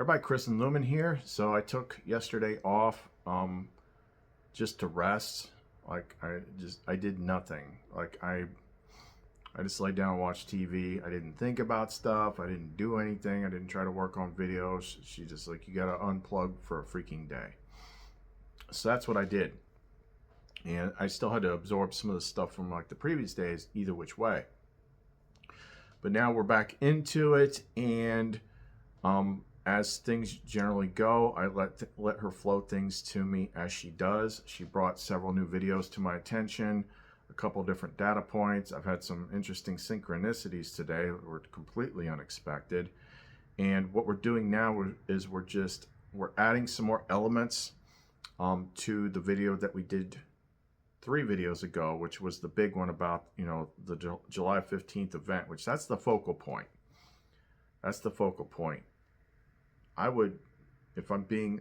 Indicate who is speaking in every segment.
Speaker 1: Everybody, Chris and Lumen here. So I took yesterday off just to rest. Like I did nothing. Like I just laid down and watched TV. I didn't think about stuff. I didn't do anything. I didn't try to work on videos. She just like, you gotta unplug for a freaking day. So that's what I did. And I still had to absorb some of the stuff from like the previous days, either which way. But now we're back into it, and as things generally go, I let her flow things to me as she does. She brought several new videos to my attention, a couple different data points. I've had some interesting synchronicities today that were completely unexpected. And what we're doing now is we're adding some more elements to the video that we did 3 videos ago, which was the big one about, you know, the July 15th event, which that's the focal point. That's the focal point. I would, if I'm being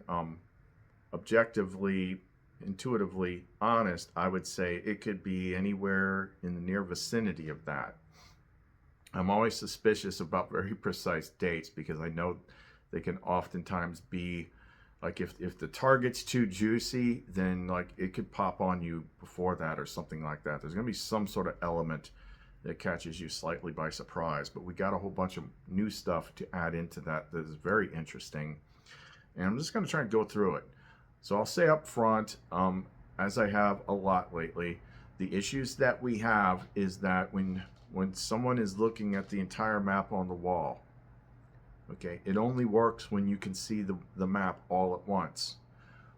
Speaker 1: objectively, intuitively honest, I would say it could be anywhere in the near vicinity of that. I'm always suspicious about very precise dates because I know they can oftentimes be like, if the target's too juicy, then like it could pop on you before that or something like that. There's gonna be some sort of element that catches you slightly by surprise, but we got a whole bunch of new stuff to add into that is very interesting, and I'm just going to try and go through it. So I'll say up front, as I have a lot lately, the issues that we have is that when someone is looking at the entire map on the wall, okay, it only works when you can see the map all at once.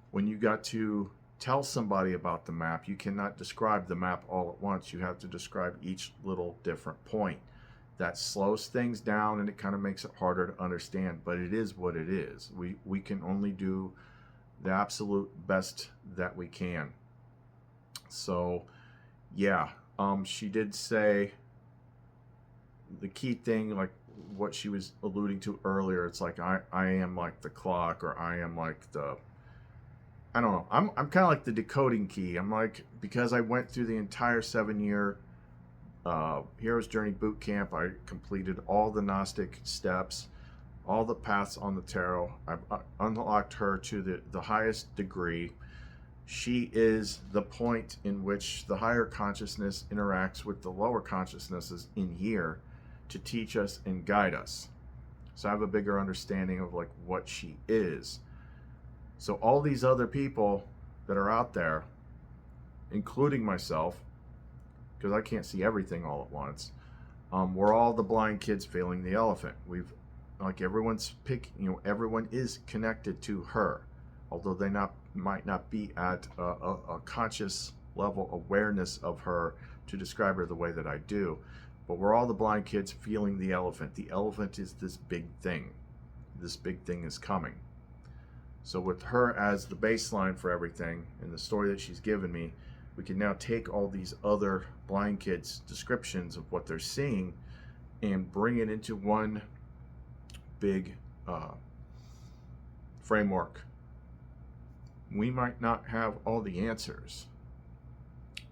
Speaker 1: When you got to tell somebody about the map, you cannot describe the map all at once. You have to describe each little different point. That slows things down and it kind of makes it harder to understand, but it is what it is. We can only do the absolute best that we can. So yeah, she did say the key thing, like what she was alluding to earlier, it's like I am like the clock, or I am like the, I don't know. I'm kind of like the decoding key. I'm like, because I went through the entire 7-year Hero's Journey boot camp. I completed all the Gnostic steps, all the paths on the tarot. I've unlocked her to the highest degree. She is the point in which the higher consciousness interacts with the lower consciousnesses in here to teach us and guide us. So I have a bigger understanding of like what she is. So all these other people that are out there, including myself, because I can't see everything all at once, we're all the blind kids failing the elephant. We've, like, everyone's everyone is connected to her, although they might not be at a conscious level awareness of her to describe her the way that I do. But we're all the blind kids feeling the elephant. The elephant is this big thing. This big thing is coming. So with her as the baseline for everything and the story that she's given me, we can now take all these other blind kids' descriptions of what they're seeing and bring it into one big framework. We might not have all the answers,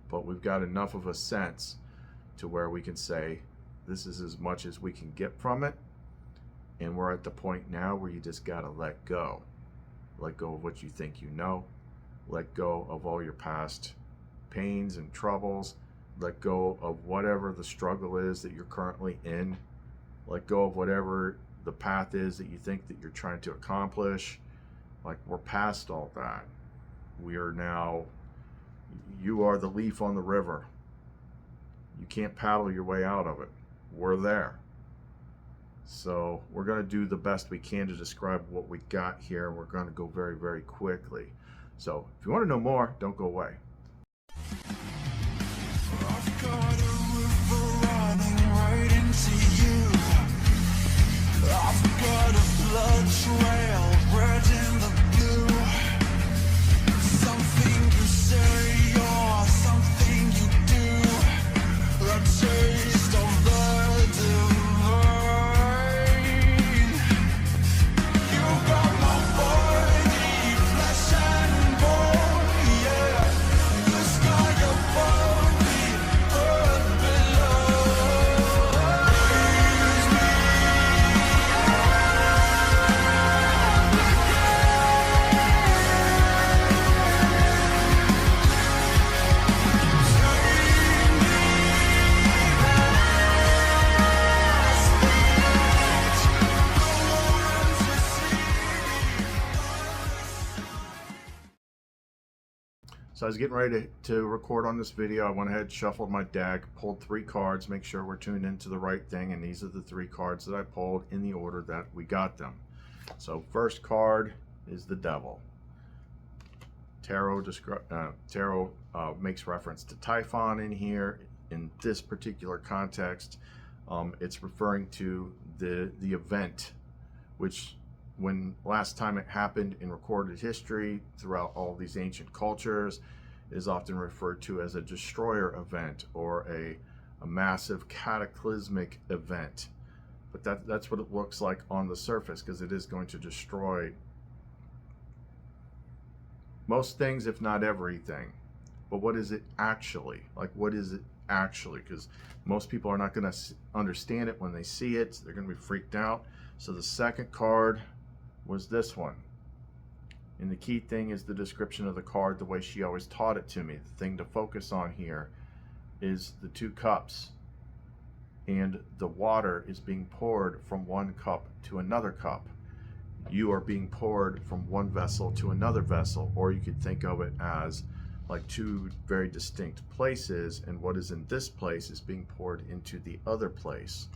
Speaker 1: but we've got enough of a sense to where we can say, this is as much as we can get from it. And we're at the point now where you just gotta let go. Let go of what you think you know. Let go of all your past pains and troubles. Let go of whatever the struggle is that you're currently in. Let go of whatever the path is that you think that you're trying to accomplish. Like, we're past all that. We are now, you are the leaf on the river. You can't paddle your way out of it. We're there. So we're going to do the best we can to describe what we got here. We're going to go very, very quickly. So if you want to know more, don't go away.
Speaker 2: I've got a river running right into you. I've got a blood trail red in the blue. Something you say or something you do, a taste of the divine. You got my body, flesh and bone, yeah. The sky above me, earth below. Raise me
Speaker 1: So I was getting ready to record on this video. I went ahead, shuffled my deck, pulled 3 cards, make sure we're tuned into the right thing, and these are the 3 cards that I pulled in the order that we got them. So first card is the Devil. Tarot makes reference to Typhon in here. In this particular context, it's referring to the event, which when last time it happened in recorded history throughout all these ancient cultures is often referred to as a destroyer event or a massive cataclysmic event. But that's what it looks like on the surface, because it is going to destroy most things, if not everything. But what is it actually? Like, what is it actually? Because most people are not going to understand it when they see it. They're going to be freaked out. So the second card was this one. And the key thing is the description of the card, the way she always taught it to me. The thing to focus on here is the 2 cups. And the water is being poured from one cup to another cup. You are being poured from one vessel to another vessel, or you could think of it as like 2 very distinct places, and what is in this place is being poured into the other place.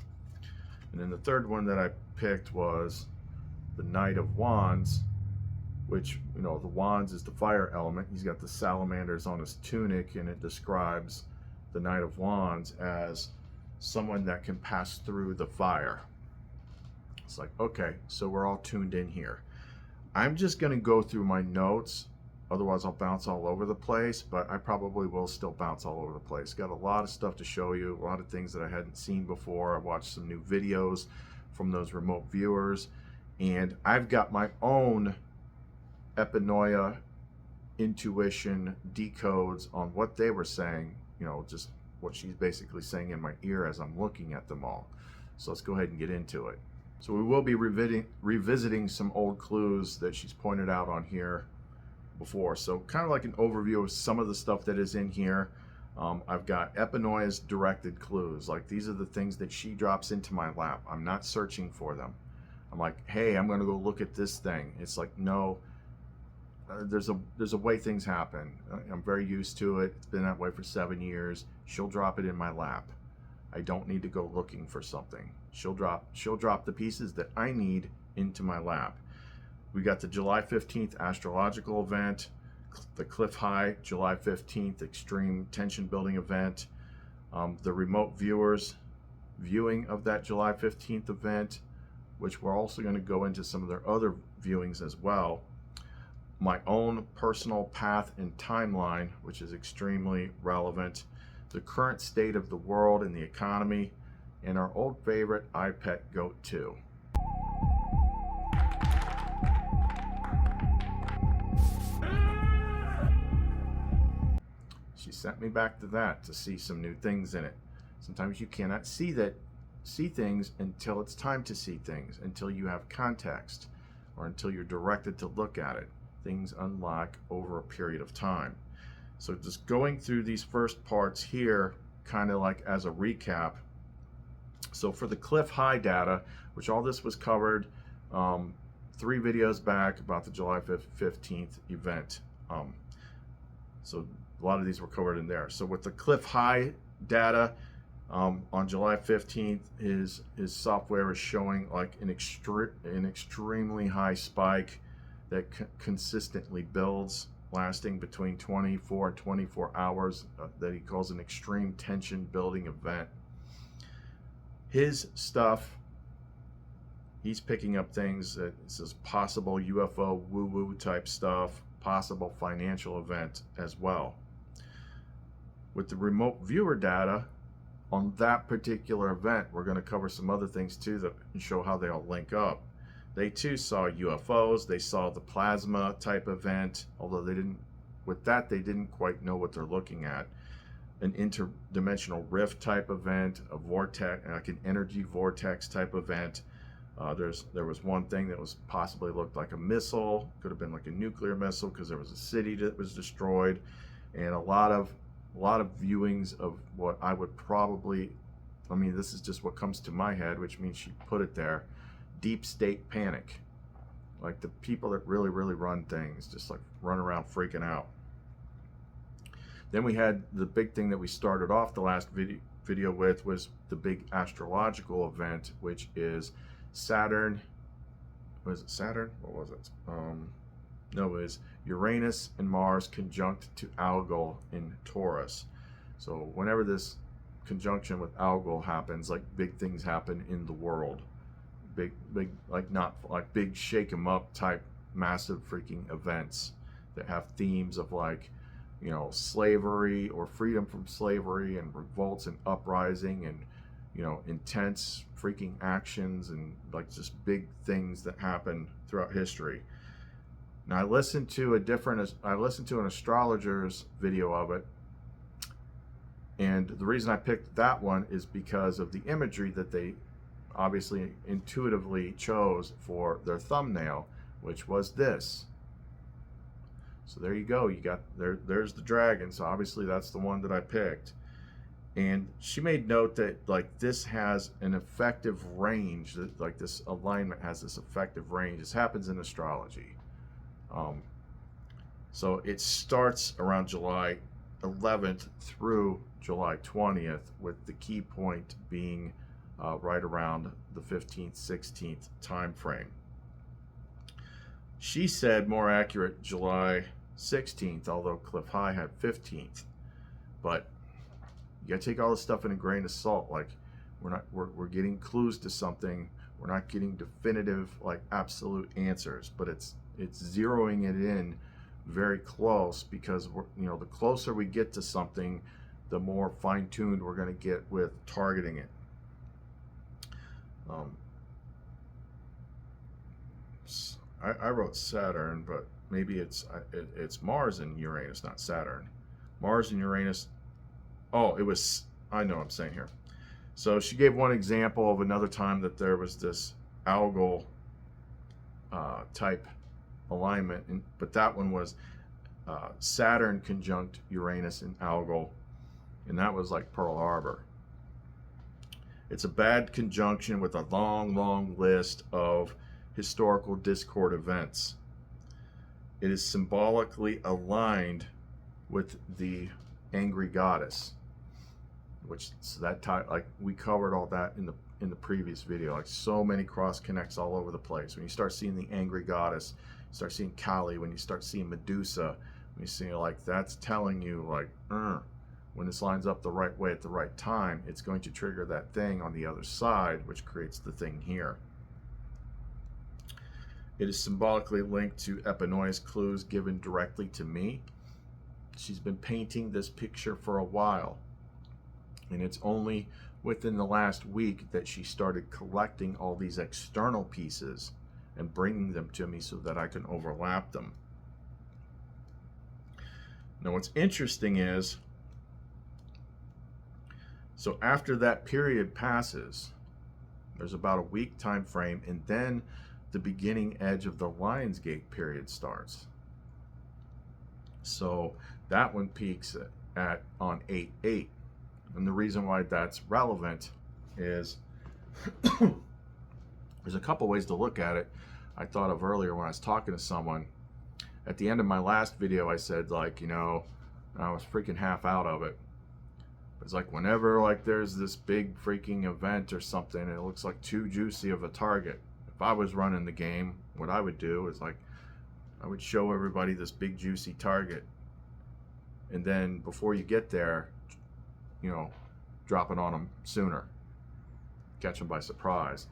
Speaker 1: And then the third one that I picked was the Knight of Wands, which, you know, the wands is the fire element. He's got the salamanders on his tunic, and it describes the Knight of Wands as someone that can pass through the fire. It's like, okay, so we're all tuned in here. I'm just going to go through my notes, otherwise I'll bounce all over the place, but I probably will still bounce all over the place. Got a lot of stuff to show you, a lot of things that I hadn't seen before. I watched some new videos from those remote viewers, and I've got my own epinoia intuition decodes on what they were saying, you know, just what she's basically saying in my ear as I'm looking at them all. So let's go ahead and get into it. So we will be revisiting some old clues that she's pointed out on here before. So kind of like an overview of some of the stuff that is in here. I've got epinoia's directed clues. Like, these are the things that she drops into my lap. I'm not searching for them. I'm like, hey, I'm going to go look at this thing. It's like, no, there's a way things happen. I'm very used to it. It's been that way for 7 years. She'll drop it in my lap. I don't need to go looking for something. She'll drop the pieces that I need into my lap. We got the July 15th astrological event, the Cliff High July 15th extreme tension building event, the remote viewers viewing of that July 15th event, which we're also going to go into some of their other viewings as well. My own personal path and timeline, which is extremely relevant, the current state of the world and the economy, and our old favorite, I Pet Goat 2. She sent me back to that to see some new things in it. Sometimes you cannot see things until it's time to see things, until you have context, or until you're directed to look at it. Things unlock over a period of time. So just going through these first parts here, kind of like as a recap. So for the Cliff High data, which all this was covered 3 videos back about the July 15th event. So a lot of these were covered in there. So with the Cliff High data, on July 15th, his software is showing like an extremely high spike that consistently builds, lasting between 24 and 24 hours, that he calls an extreme tension building event. His stuff, he's picking up things that says possible UFO woo-woo type stuff, possible financial event as well. With the remote viewer data on that particular event, we're going to cover some other things too that show how they all link up. They too saw UFOs, they saw the plasma type event, although they didn't quite know what they're looking at. An interdimensional rift type event, a vortex, like an energy vortex type event. There was one thing that was possibly looked like a missile, could have been like a nuclear missile because there was a city that was destroyed, and a lot of viewings of what I would probably, I mean, this is just what comes to my head, which means she put it there, deep state panic. Like the people that really run things, just like run around freaking out. Then we had the big thing that we started off the last video with, was the big astrological event, which is Saturn. Was it Saturn? What was it? No, it was Uranus and Mars conjunct to Algol in Taurus. So whenever this conjunction with Algol happens, like big things happen in the world. Big, like not like big shake 'em up type massive freaking events that have themes of like, you know, slavery or freedom from slavery and revolts and uprising and, you know, intense freaking actions and like just big things that happen throughout history. Now I listened to an astrologer's video of it, and the reason I picked that one is because of the imagery that they obviously intuitively chose for their thumbnail, which was this. So there you go, you got there's the dragon. So obviously that's the one that I picked. And she made note that like this has an effective range, that like this alignment has this effective range. This happens in astrology. So it starts around July 11th through July 20th, with the key point being right around the 15th, 16th time frame. She said more accurate July 16th, although Cliff High had 15th. But you gotta take all this stuff in a grain of salt. Like we're getting clues to something. We're not getting definitive, like absolute answers, but it's zeroing it in very close, because we're, you know, the closer we get to something, the more fine-tuned we're going to get with targeting it. I wrote Saturn, but maybe it's Mars and Uranus, not Saturn. Mars and Uranus. Oh, it was, I know what I'm saying here. So she gave one example of another time that there was this algal type alignment, but that one was Saturn conjunct Uranus in Algol, and that was like Pearl Harbor. It's a bad conjunction with a long list of historical discord events. It is symbolically aligned with the angry goddess, which so that type, like we covered all that in the previous video. Like so many cross connects all over the place. When you start seeing the angry goddess, you start seeing Kali. When you start seeing Medusa, when you see, like, that's telling you like when this lines up the right way at the right time, it's going to trigger that thing on the other side, which creates the thing here. It is symbolically linked to Epinoia's clues given directly to me. She's been painting this picture for a while, and it's only within the last week that she started collecting all these external pieces and bringing them to me so that I can overlap them. Now what's interesting is, so after that period passes, there's about a week time frame, and then the beginning edge of the Lionsgate period starts. So that one peaks on 8/8. And the reason why that's relevant is there's a couple ways to look at it. I thought of earlier when I was talking to someone. At the end of my last video, I said, like, you know, I was freaking half out of it. It's like whenever like there's this big freaking event or something, and it looks like too juicy of a target. If I was running the game, what I would do is like I would show everybody this big juicy target, and then before you get there, you know, drop it on them sooner, catch them by surprise.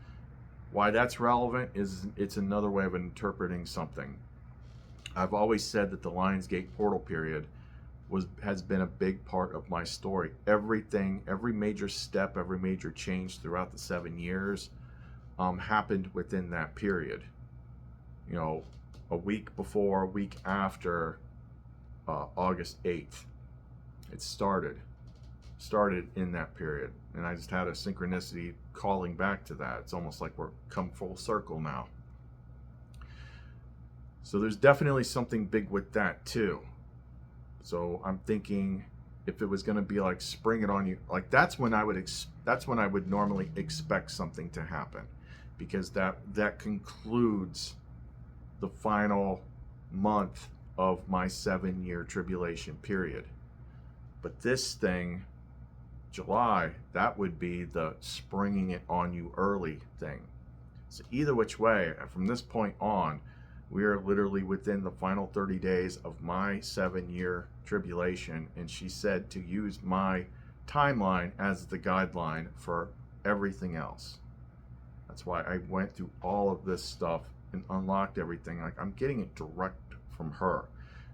Speaker 1: Why that's relevant is it's another way of interpreting something. I've always said that the Lionsgate portal period has been a big part of my story. Everything, every major step, every major change throughout the 7 years happened within that period. You know, a week before, a week after August 8th, it started in that period, and I just had a synchronicity calling back to that. It's almost like we're come full circle now. So there's definitely something big with that too. So I'm thinking if it was going to be like spring it on you, like that's when I would normally expect something to happen, because that concludes the final month of my 7-year tribulation period. But this thing, July, that would be the springing it on you early thing. So either which way, from this point on, we are literally within the final 30 days of my 7-year tribulation, and she said to use my timeline as the guideline for everything else. That's why I went through all of this stuff and unlocked everything. Like, I'm getting it direct from her.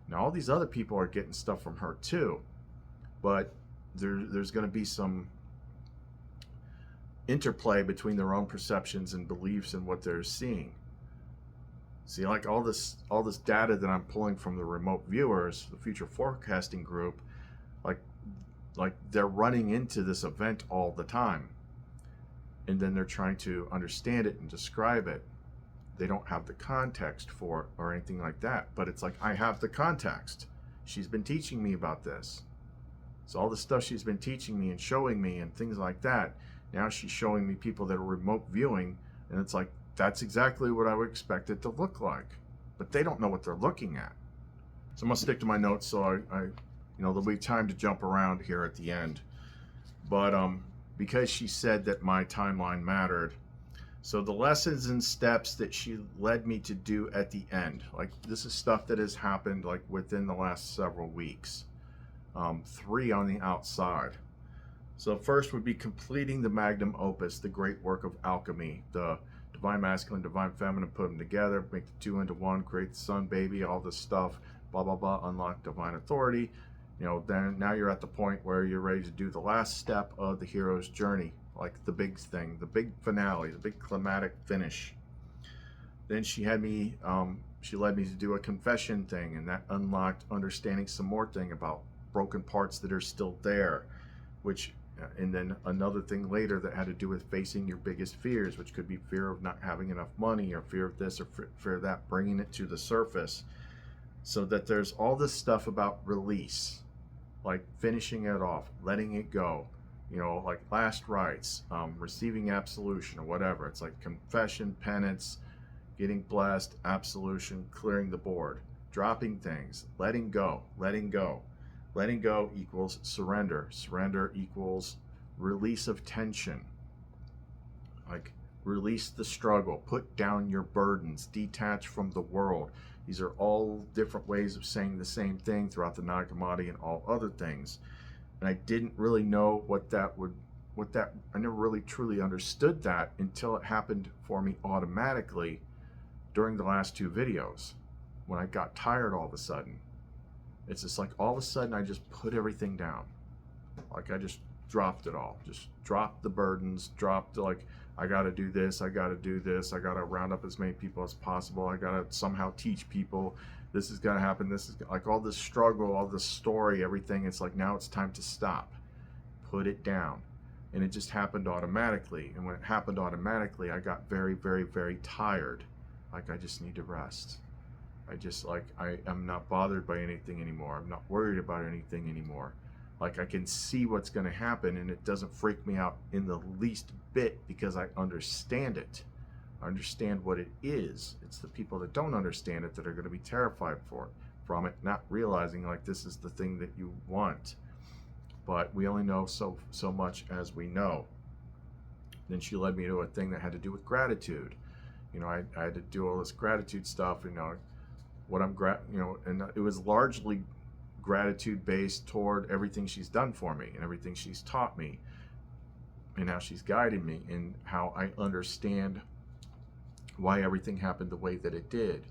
Speaker 1: Now all these other people are getting stuff from her too, but there's going to be some interplay between their own perceptions and beliefs and what they're seeing. See, like all this data that I'm pulling from the remote viewers, the future forecasting group, like they're running into this event all the time, and then they're trying to understand it and describe it. They don't have the context for it or anything like that, but it's like, I have the context. She's been teaching me about this. So all the stuff she's been teaching me and showing me and things like that, now she's showing me people that are remote viewing, and it's like, that's exactly what I would expect it to look like. But they don't know what they're looking at. So I'm gonna stick to my notes, so I there'll be time to jump around here at the end. But because she said that my timeline mattered, so the lessons and steps that she led me to do at the end, like this is stuff that has happened like within the last several weeks. 3 on the outside. So first would be completing the magnum opus, the great work of alchemy, the divine masculine, divine feminine, put them together, make the 2 into 1, create the sun baby, all this stuff, blah blah blah, unlock divine authority. Then now you're at the point where you're ready to do the last step of the hero's journey, like the big thing, the big finale, the big climatic finish. Then she had me she led me to do a confession thing, and that unlocked understanding some more thing about broken parts that are still there, which and then another thing later that had to do with facing your biggest fears, which could be fear of not having enough money, or fear of this, or fear of that, bringing it to the surface. So that there's all this stuff about release, like finishing it off, letting it go, like last rites, receiving absolution or whatever. It's like confession, penance, getting blessed, absolution, clearing the board, dropping things, letting go, letting go. Letting go equals surrender. Surrender equals release of tension. Like, release the struggle, put down your burdens, detach from the world. These are all different ways of saying the same thing throughout the Nag Hammadi and all other things. And I didn't really know I never really truly understood that until it happened for me automatically during the last 2 videos, when I got tired all of a sudden. It's just like all of a sudden I just put everything down. Like I just dropped it all. Just dropped the burdens, dropped like, I gotta do this, I gotta do this, I gotta round up as many people as possible, I gotta somehow teach people, this is gonna happen, this is like all this struggle, all this story, everything. It's like, now it's time to stop. Put it down. And it just happened automatically. And when it happened automatically, I got very, very, very tired. Like I just need to rest. I am not bothered by anything anymore. I'm not worried about anything anymore. Like I can see what's going to happen, and it doesn't freak me out in the least bit because I understand it. I understand what it is. It's the people that don't understand it that are going to be terrified from it, not realizing like this is the thing that you want. But we only know so much as we know. Then she led me to a thing that had to do with gratitude. I had to do all this gratitude stuff, what I'm and it was largely gratitude based toward everything she's done for me and everything she's taught me and how she's guided me and how I understand why everything happened the way that it did.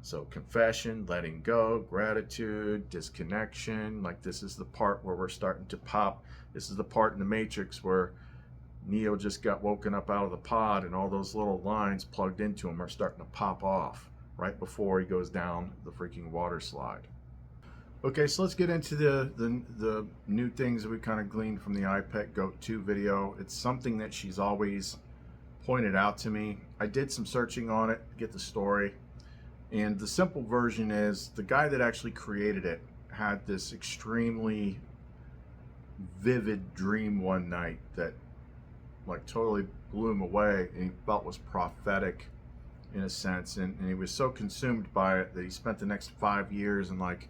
Speaker 1: So confession, letting go, gratitude, disconnection. Like this is the part where we're starting to pop. This is the part in the Matrix where Neo just got woken up out of the pod, and all those little lines plugged into him are starting to pop off right before he goes down the freaking water slide. Okay, so let's get into the new things that we kind of gleaned from the iPet Goat 2 video. It's something that she's always pointed out to me. I did some searching on it to get the story, and the simple version is the guy that actually created it had this extremely vivid dream one night that like totally blew him away, and he felt was prophetic in a sense, and he was so consumed by it that he spent the next 5 years and like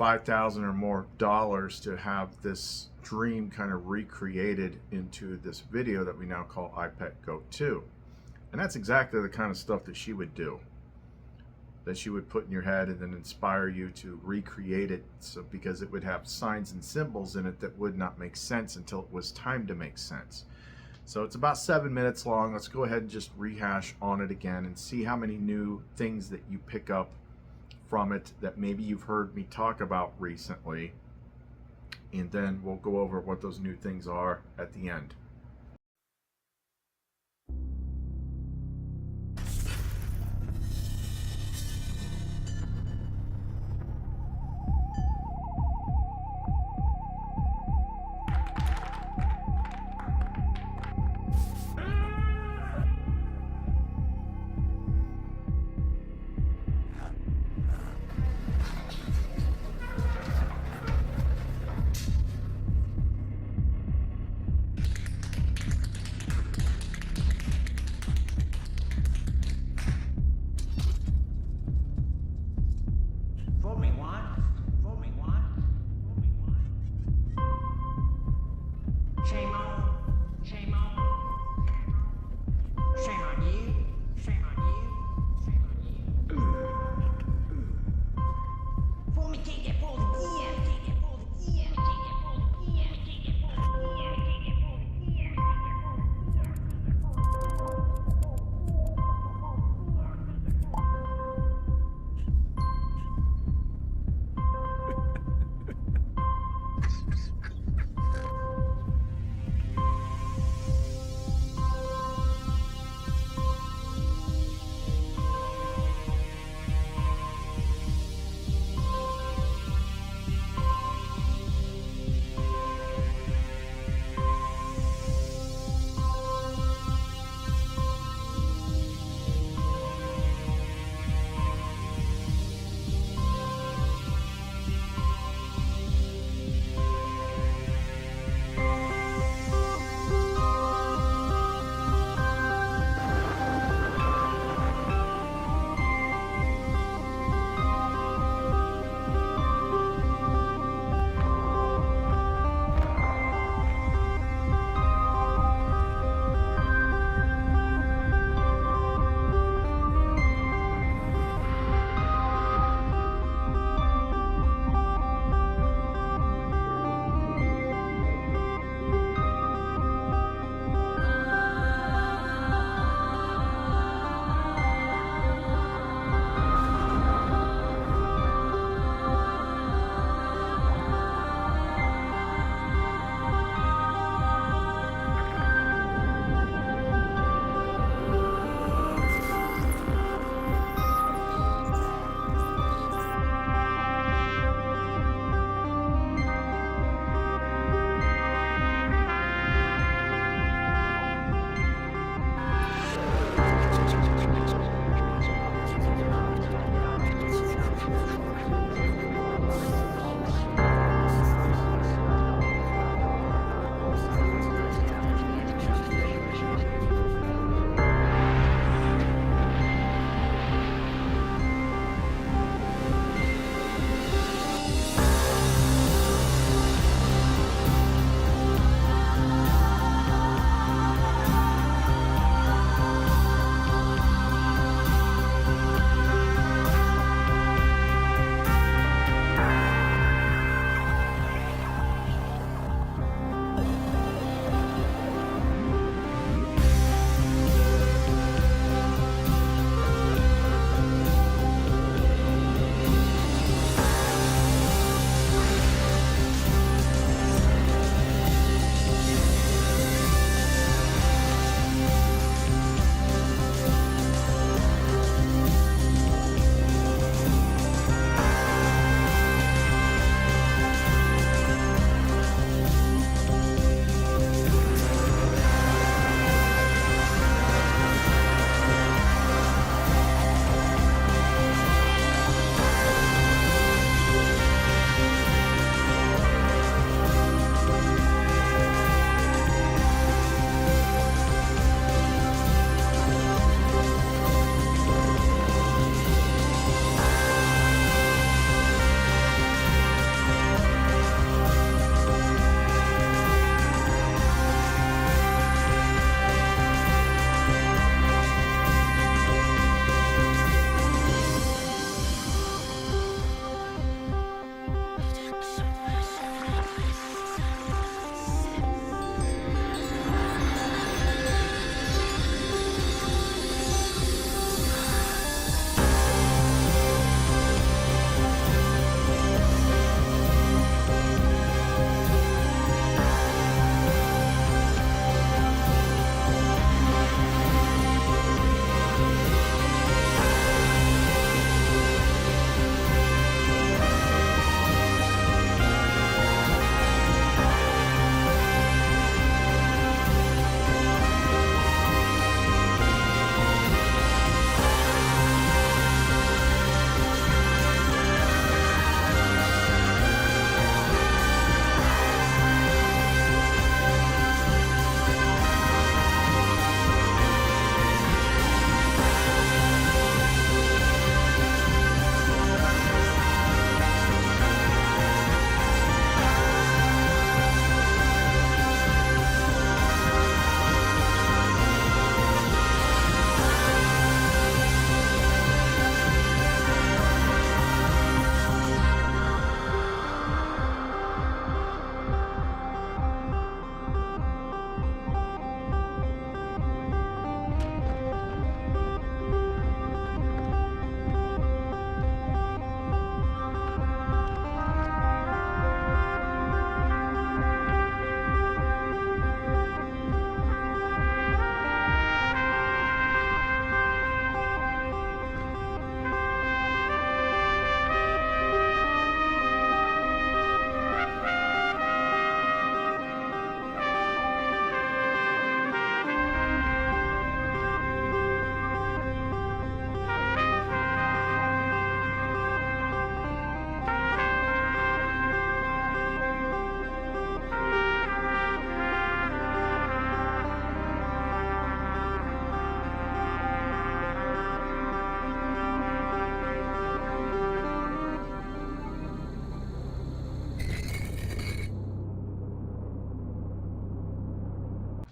Speaker 1: $5,000 or more dollars to have this dream kind of recreated into this video that we now call iPet Go 2. And that's exactly the kind of stuff that she would do, that she would put in your head and then inspire you to recreate it, so because it would have signs and symbols in it that would not make sense until it was time to make sense. So it's about 7 minutes long. Let's go ahead and just rehash on it again and see how many new things that you pick up from it that maybe you've heard me talk about recently, and then we'll go over what those new things are at the end.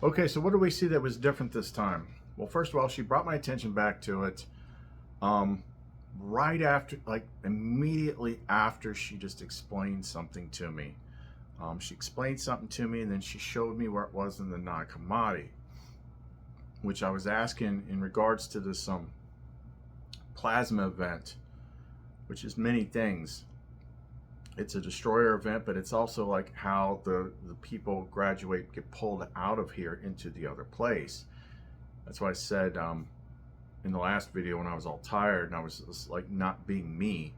Speaker 1: Okay, so what do we see that was different this time? Well, first of all, she brought my attention back to it right after, like immediately after she just explained something to me. She explained something to me, and then she showed me where it was in the Nag Hammadi, which I was asking in regards to this plasma event, which is many things. It's a destroyer event, but it's also like how the people graduate, get pulled out of here into the other place. That's why I said in the last video when I was all tired and I was just like not being me,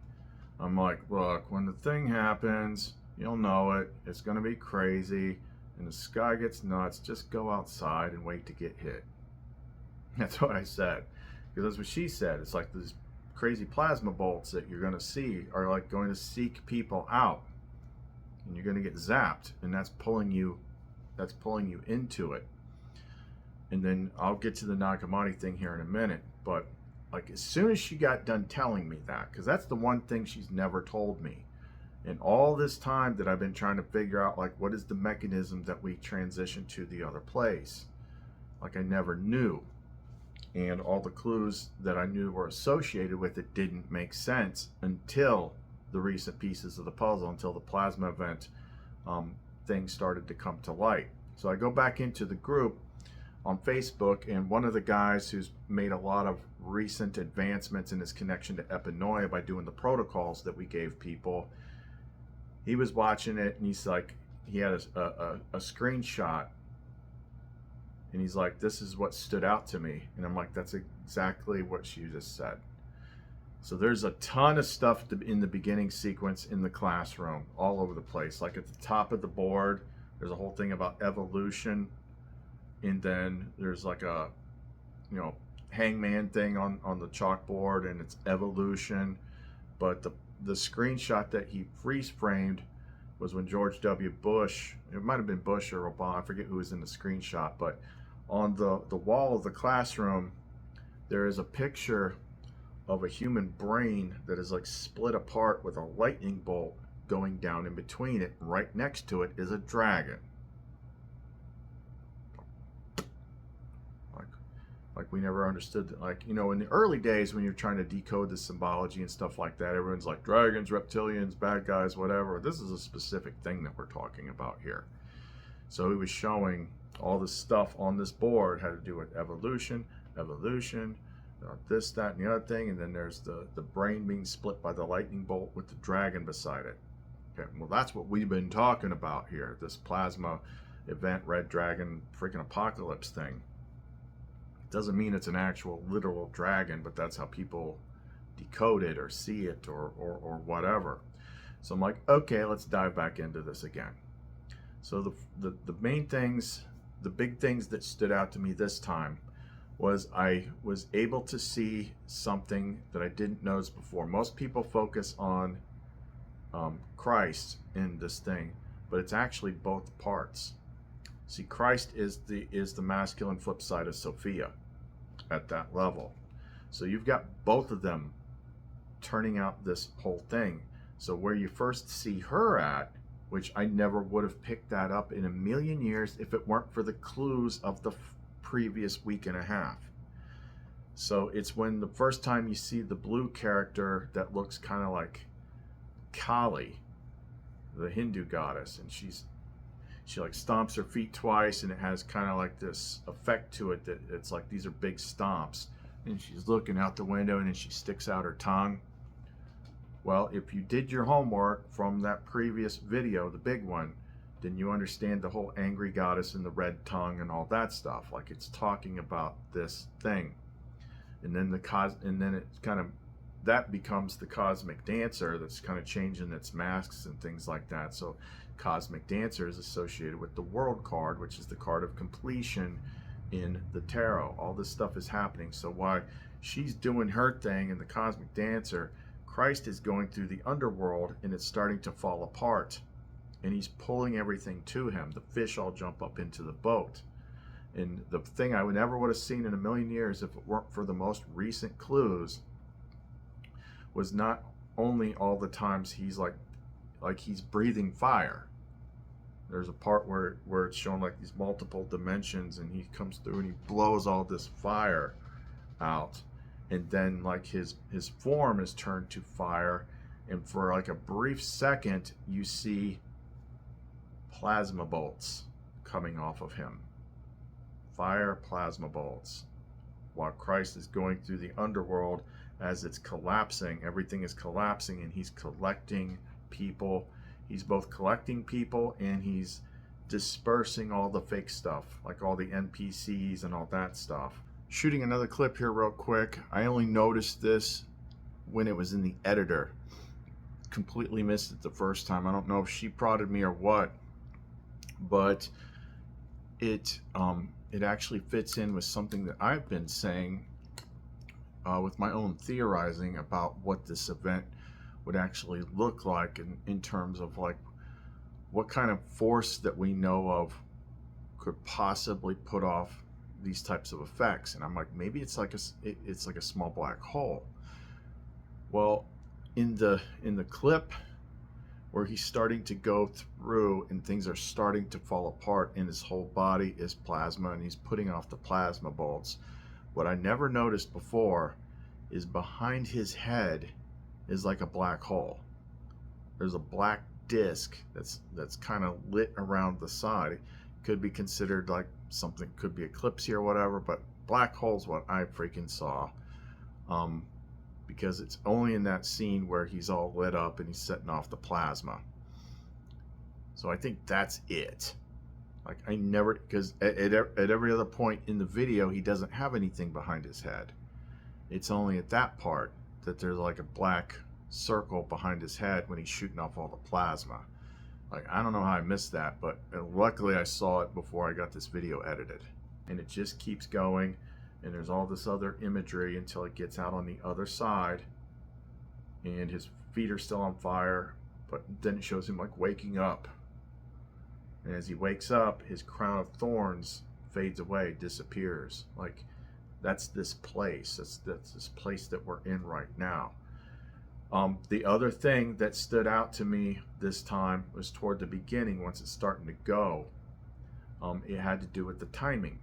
Speaker 1: I'm like, look, when the thing happens, you'll know it. It's going to be crazy and the sky gets nuts. Just go outside and wait to get hit. That's what I said, because that's what she said. It's like these crazy plasma bolts that you're going to see are like going to seek people out, and you're going to get zapped, and that's pulling you into it. And then I'll get to the Nag Hammadi thing here in a minute, but like as soon as she got done telling me that, because that's the one thing she's never told me in all this time that I've been trying to figure out, like what is the mechanism that we transition to the other place, like I never knew. And all the clues that I knew were associated with it didn't make sense until the recent pieces of the puzzle, until the plasma event thing started to come to light. So I go back into the group on Facebook, and one of the guys who's made a lot of recent advancements in his connection to epinoia by doing the protocols that we gave people, he was watching it, and he's like, he had a screenshot, and he's like, this is what stood out to me. And I'm like, that's exactly what she just said. So there's a ton of stuff in the beginning sequence in the classroom, all over the place. Like at the top of the board, there's a whole thing about evolution. And then there's like a, hangman thing on the chalkboard, and it's evolution. But the screenshot that he freeze framed was when George W. Bush, it might have been Bush or Obama, I forget who was in the screenshot, but on the wall of the classroom, there is a picture of a human brain that is like split apart with a lightning bolt going down in between it. Right next to it is a dragon. Like we never understood that. Like, in the early days when you're trying to decode the symbology and stuff like that, everyone's like dragons, reptilians, bad guys, whatever. This is a specific thing that we're talking about here. So he was showing all this stuff on this board had to do with evolution, this, that, and the other thing. And then there's the brain being split by the lightning bolt with the dragon beside it. Okay, well, that's what we've been talking about here, this plasma event, red dragon, freaking apocalypse thing. Doesn't mean it's an actual literal dragon, but that's how people decode it or see it or whatever. So I'm like, okay, let's dive back into this again. So the main things, the big things that stood out to me this time was I was able to see something that I didn't notice before. Most people focus on Christ in this thing, but it's actually both parts. See, Christ is the masculine flip side of Sophia at that level. So you've got both of them turning out this whole thing. So where you first see her at, which I never would have picked that up in a million years if it weren't for the clues of the previous week and a half. So it's when the first time you see the blue character that looks kind of like Kali, the Hindu goddess, and she like stomps her feet twice, and it has kind of like this effect to it that it's like these are big stomps, and she's looking out the window, and then she sticks out her tongue. Well, if you did your homework from that previous video, the big one, then you understand the whole angry goddess and the red tongue and all that stuff. Like it's talking about this thing, and then that becomes the cosmic dancer that's kind of changing its masks and things like that. So cosmic dancer is associated with the world card, which is the card of completion in the tarot. All this stuff is happening. So while she's doing her thing in the cosmic dancer, Christ is going through the underworld, and it's starting to fall apart, and he's pulling everything to him. The fish all jump up into the boat. And the thing I never would have seen in a million years if it weren't for the most recent clues was not only all the times he's like he's breathing fire. there's a part where it's showing like these multiple dimensions, and he comes through and he blows all this fire out, and then like his form is turned to fire, and for like a brief second you see plasma bolts coming off of him. Fire plasma bolts. While Christ is going through the underworld, as it's collapsing, everything is collapsing, and he's collecting people. He's both collecting people and he's dispersing all the fake stuff, like all the NPCs and all that stuff. Shooting another clip here real quick. I only noticed this when it was in the editor. Completely missed it the first time. I don't know if she prodded me or what, but it actually fits in with something that I've been saying with my own theorizing about what this event would actually look like in terms of like what kind of force that we know of could possibly put off these types of effects. And I'm like, maybe it's like a small black hole. Well, in the clip where he's starting to go through and things are starting to fall apart and his whole body is plasma and he's putting off the plasma bolts, what I never noticed before is behind his head is like a black hole. There's a black disc that's kind of lit around the side. It could be considered like something, could be eclipsy or whatever, but black hole's what I freaking saw, because it's only in that scene where he's all lit up and he's setting off the plasma. So I think that's it. Like I never, because at every other point in the video he doesn't have anything behind his head. It's only at that part that there's like a black circle behind his head when he's shooting off all the plasma. Like, I don't know how I missed that, but luckily I saw it before I got this video edited. And it just keeps going, and there's all this other imagery until it gets out on the other side, and his feet are still on fire, but then it shows him like waking up. And as he wakes up, his crown of thorns fades away, disappears. Like, that's this place. That's this place that we're in right now. The other thing that stood out to me this time was toward the beginning, once it's starting to go. It had to do with the timing.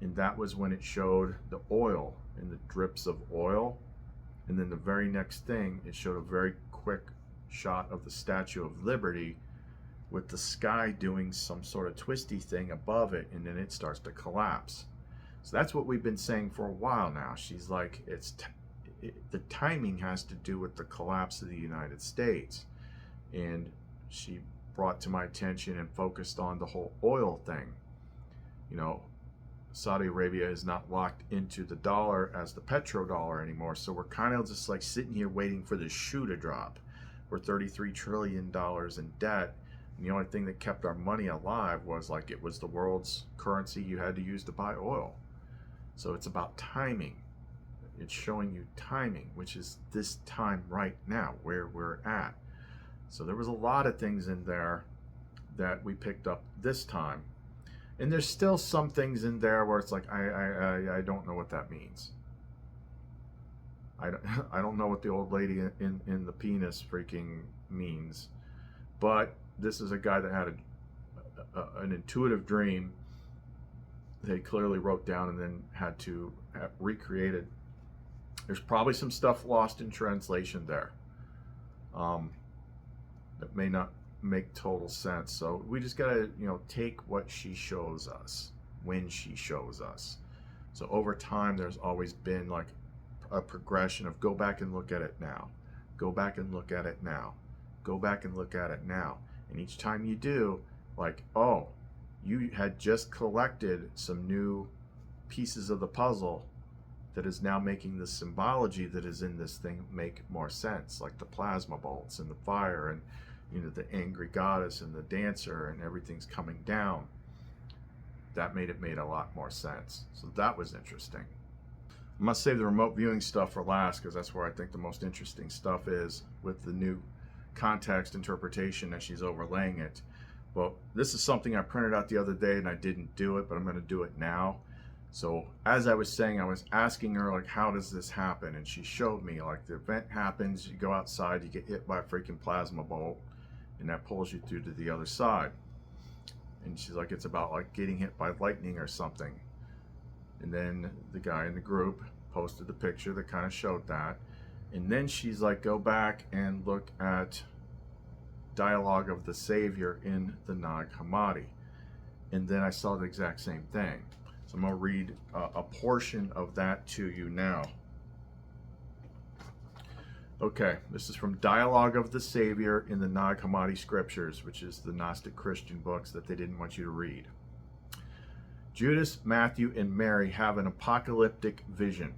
Speaker 1: And that was when it showed the oil and the drips of oil. And then the very next thing, it showed a very quick shot of the Statue of Liberty with the sky doing some sort of twisty thing above it, and then it starts to collapse. So that's what we've been saying for a while now. She's like, the timing has to do with the collapse of the United States. And she brought to my attention and focused on the whole oil thing. You know, Saudi Arabia is not locked into the dollar as the petrodollar anymore. So we're kind of just like sitting here waiting for the shoe to drop. We're $33 trillion in debt. And the only thing that kept our money alive was like it was the world's currency you had to use to buy oil. So it's about timing. It's showing you timing, which is this time right now, where we're at. So there was a lot of things in there that we picked up this time. And there's still some things in there where it's like, I don't know what that means. I don't know what the old lady in the penis freaking means. But this is a guy that had an intuitive dream that he clearly wrote down and then had to have recreated. There's probably some stuff lost in translation there that may not make total sense. So we just gotta, take what she shows us when she shows us. So over time, there's always been like a progression of go back and look at it now, go back and look at it now, go back and look at it now. And each time you do, like, oh, you had just collected some new pieces of the puzzle that is now making the symbology that is in this thing make more sense, like the plasma bolts and the fire and the angry goddess and the dancer and everything's coming down. That made a lot more sense. So that was interesting. I must save the remote viewing stuff for last because that's where I think the most interesting stuff is, with the new context interpretation as she's overlaying it. Well, this is something I printed out the other day and I didn't do it, but I'm going to do it now. So as I was saying, I was asking her, like, how does this happen? And she showed me, like, the event happens, you go outside, you get hit by a freaking plasma bolt, and that pulls you through to the other side. And she's like, it's about like getting hit by lightning or something. And then the guy in the group posted the picture that kind of showed that. And then she's like, go back and look at Dialogue of the Savior in the Nag Hammadi. And then I saw the exact same thing. So I'm going to read a portion of that to you now. Okay, this is from Dialogue of the Savior in the Nag Hammadi Scriptures, which is the Gnostic Christian books that they didn't want you to read. Judas, Matthew, and Mary have an apocalyptic vision.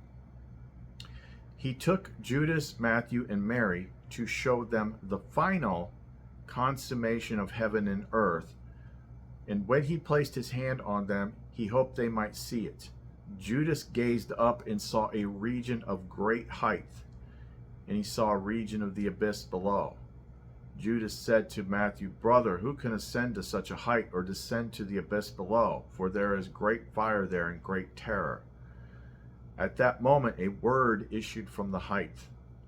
Speaker 1: He took Judas, Matthew, and Mary to show them the final consummation of heaven and earth, and when he placed his hand on them, he hoped they might see it. Judas gazed up and saw a region of great height, and he saw a region of the abyss below. Judas said to Matthew, Brother, who can ascend to such a height or descend to the abyss below? For there is great fire there and great terror. At that moment, a word issued from the height.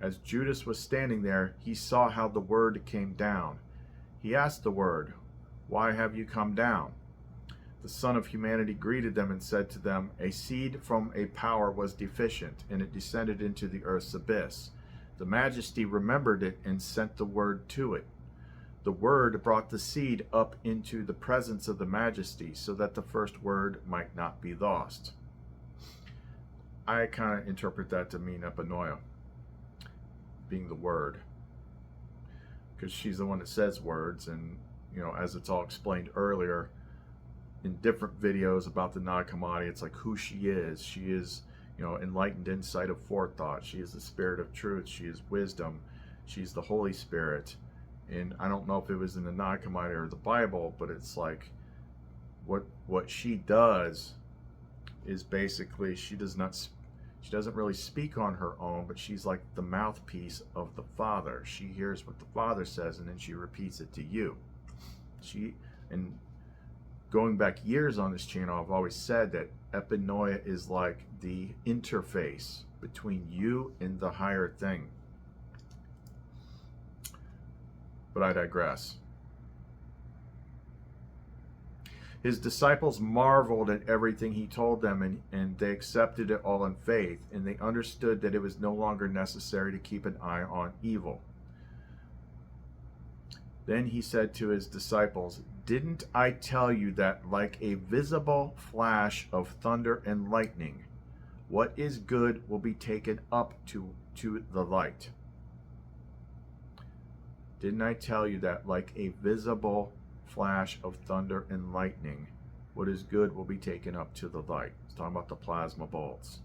Speaker 1: As Judas was standing there, he saw how the word came down. He asked the word, Why have you come down? The Son of Humanity greeted them and said to them, A seed from a power was deficient, and it descended into the earth's abyss. The Majesty remembered it and sent the word to it. The word brought the seed up into the presence of the Majesty, so that the first word might not be lost. I kind of interpret that to mean Epinoia, being the word, because she's the one that says words. And you know, as it's all explained earlier in different videos about the Nag Hammadi, it's like who she is. She is, you know, enlightened insight of forethought. She is the spirit of truth. She is wisdom. She's the Holy Spirit. And I don't know if it was in the Nag Hammadi or the Bible, but it's like what she does is basically she doesn't really speak on her own, but she's like the mouthpiece of the Father. She hears what the Father says, and then she repeats it to you. And going back years on this channel, I've always said that Epinoia is like the interface between you and the higher thing. But I digress. His disciples marveled at everything he told them, and they accepted it all in faith, and they understood that it was no longer necessary to keep an eye on evil. Then he said to his disciples, Didn't I tell you that like a visible flash of thunder and lightning, what is good will be taken up to the light? Didn't I tell you that like a visible flash of thunder and lightning, what is good will be taken up to the light? He's talking about the plasma bolts.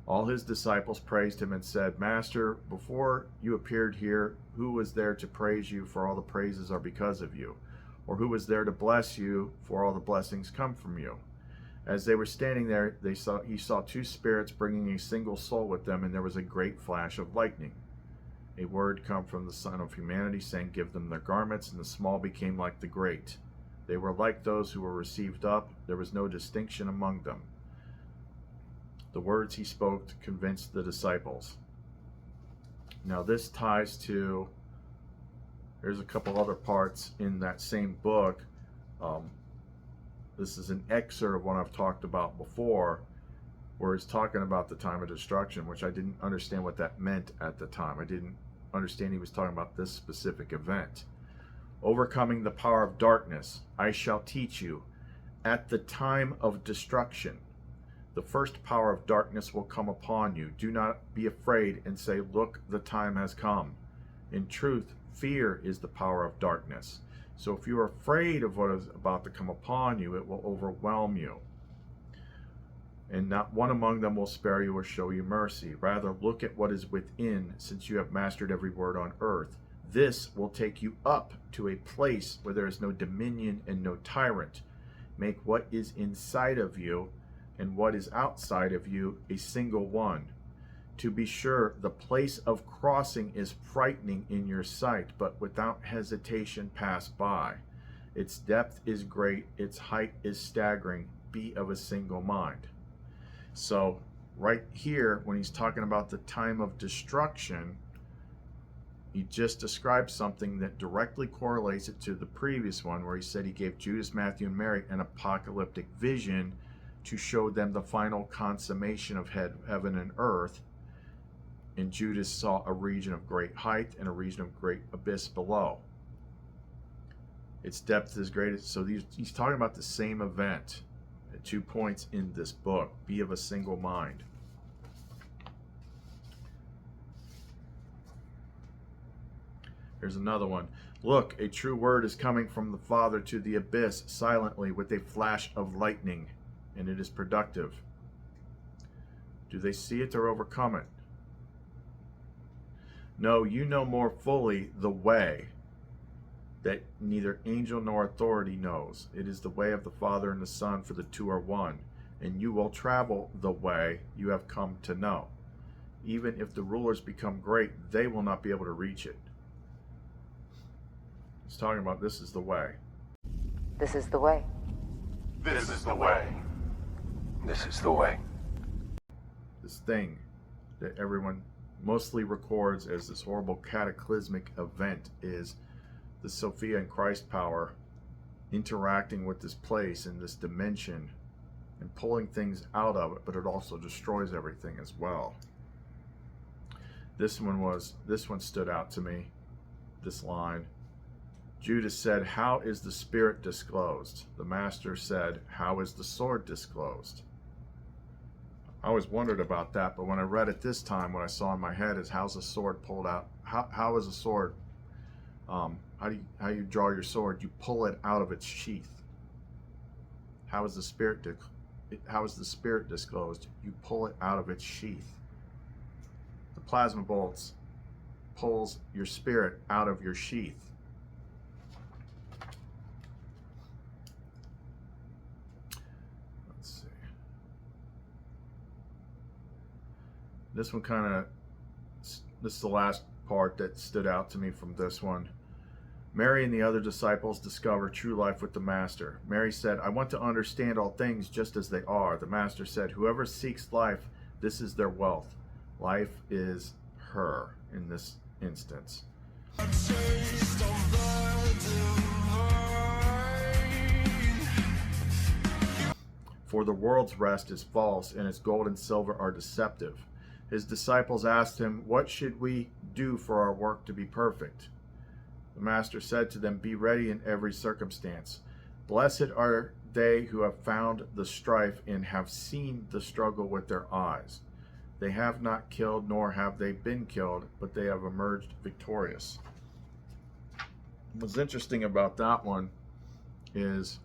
Speaker 1: All his disciples praised him and said, Master, before you appeared here, who was there to praise you? For all the praises are because of you. Or who was there to bless you? For all the blessings come from you. As they were standing there, he saw two spirits bringing a single soul with them, and there was a great flash of lightning. A word come from the Son of Humanity, saying, Give them their garments, and the small became like the great. They were like those who were received up. There was no distinction among them. The words he spoke convinced the disciples. Now this ties to, there's a couple other parts in that same book. This is an excerpt of what I've talked about before, where he's talking about the time of destruction, which I didn't understand what that meant at the time. I didn't understand he was talking about this specific event. Overcoming the power of darkness, I shall teach you. At the time of destruction, the first power of darkness will come upon you. Do not be afraid and say, Look, the time has come. In truth, fear is the power of darkness. So if you are afraid of what is about to come upon you, it will overwhelm you. And not one among them will spare you or show you mercy. Rather, look at what is within, since you have mastered every word on earth. This will take you up to a place where there is no dominion and no tyrant. Make what is inside of you and what is outside of you a single one. To be sure, the place of crossing is frightening in your sight, but without hesitation pass by. Its depth is great, its height is staggering. Be of a single mind. So right here, when he's talking about the time of destruction, he just described something that directly correlates it to the previous one, where he said he gave Judas, Matthew, and Mary an apocalyptic vision to show them the final consummation of heaven and earth. And Judas saw a region of great height and a region of great abyss below. Its depth is greatest. So he's talking about the same event at 2 points in this book. Be of a single mind. Here's another one. Look, a true word is coming from the Father to the abyss silently with a flash of lightning, and it is productive. Do they see it or overcome it? No, you know more fully the way that neither angel nor authority knows. It is the way of the Father and the Son, for the two are one, and you will travel the way you have come to know. Even if the rulers become great, they will not be able to reach it. He's talking about this is the way.
Speaker 3: This is the way.
Speaker 2: This is the way. This is the way.
Speaker 1: This thing that everyone mostly records as this horrible cataclysmic event is the Sophia and Christ power interacting with this place in this dimension and pulling things out of it, but it also destroys everything as well. This one stood out to me, this line. Judas said, "How is the Spirit disclosed?" The Master said, "How is the sword disclosed?" I always wondered about that, but when I read it this time, what I saw in my head is, how's a sword pulled out? How is a sword? How you draw your sword? You pull it out of its sheath. How is the Spirit disclosed? You pull it out of its sheath. The plasma bolts pulls your spirit out of your sheath. This one this is the last part that stood out to me from this one. Mary and the other disciples discover true life with the Master. Mary said, "I want to understand all things just as they are." The Master said, "Whoever seeks life, this is their wealth." Life is her in this instance. For the world's rest is false, and its gold and silver are deceptive. His disciples asked him, "What should we do for our work to be perfect?" The Master said to them, "Be ready in every circumstance. Blessed are they who have found the strife and have seen the struggle with their eyes. They have not killed, nor have they been killed, but they have emerged victorious." What's interesting about that one is,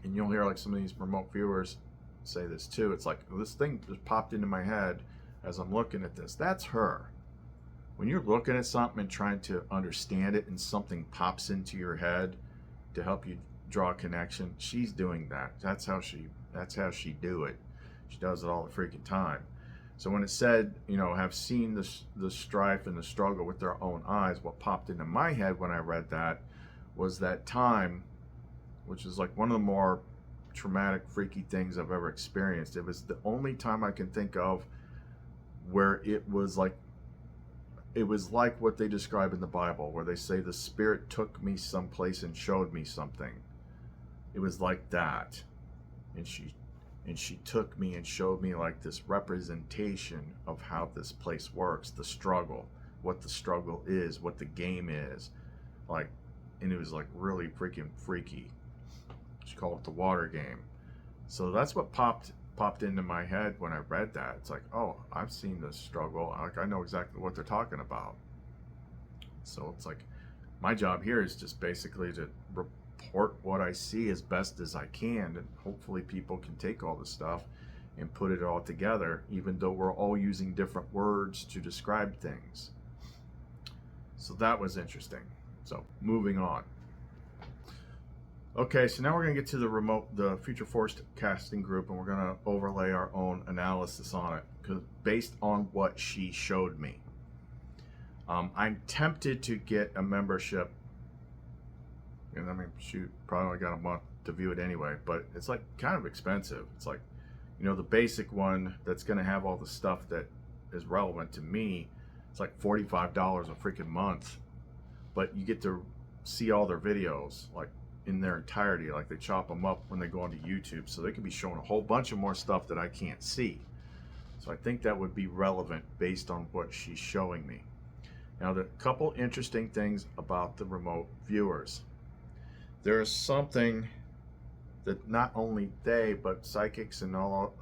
Speaker 1: and you'll hear like some of these remote viewers say this too, it's like, this thing just popped into my head as I'm looking at this. That's her. When you're looking at something and trying to understand it and something pops into your head to help you draw a connection, she's doing that. That's how she do it. She does it all the freaking time. So when it said, have seen the strife and the struggle with their own eyes, what popped into my head when I read that was that time, which is like one of the more traumatic, freaky things I've ever experienced. It was the only time I can think of where it was like what they describe in the Bible, where they say the Spirit took me someplace and showed me something. It was like that. And she took me and showed me like this representation of how this place works, the struggle, what the struggle is, what the game is. Like, and it was like really freaking freaky. She called it the water game. So that's what popped into my head when I read that. It's like, oh, I've seen this struggle. Like, I know exactly what they're talking about. So it's like, my job here is just basically to report what I see as best as I can, and hopefully people can take all this stuff and put it all together, even though we're all using different words to describe things. So that was interesting. So moving on. Okay, so now we're going to get to the future forecasting group, and we're going to overlay our own analysis on it, based on what she showed me. I'm tempted to get a membership, and I mean, shoot, probably only got a month to view it anyway, but it's like kind of expensive. It's like, the basic one that's going to have all the stuff that is relevant to me It's like $45 a freaking month, but you get to see all their videos like in their entirety. Like they chop them up when they go onto YouTube, so they can be showing a whole bunch of more stuff that I can't see. So I think that would be relevant based on what she's showing me. Now, there are a couple interesting things about the remote viewers. There is something that not only they, but psychics and all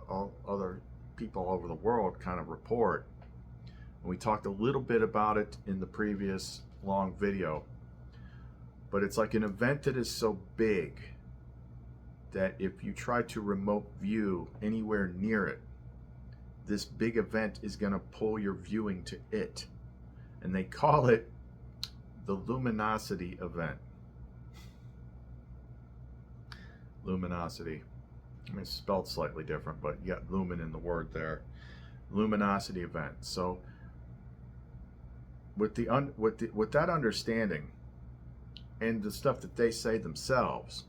Speaker 1: other people all over the world kind of report. And we talked a little bit about it in the previous long video. But it's like an event that is so big that if you try to remote view anywhere near it, this big event is going to pull your viewing to it. And they call it the Luminosity event. Luminosity. I mean, it's spelled slightly different, but you got lumen in the word there. Luminosity event. So with that understanding and the stuff that they say themselves,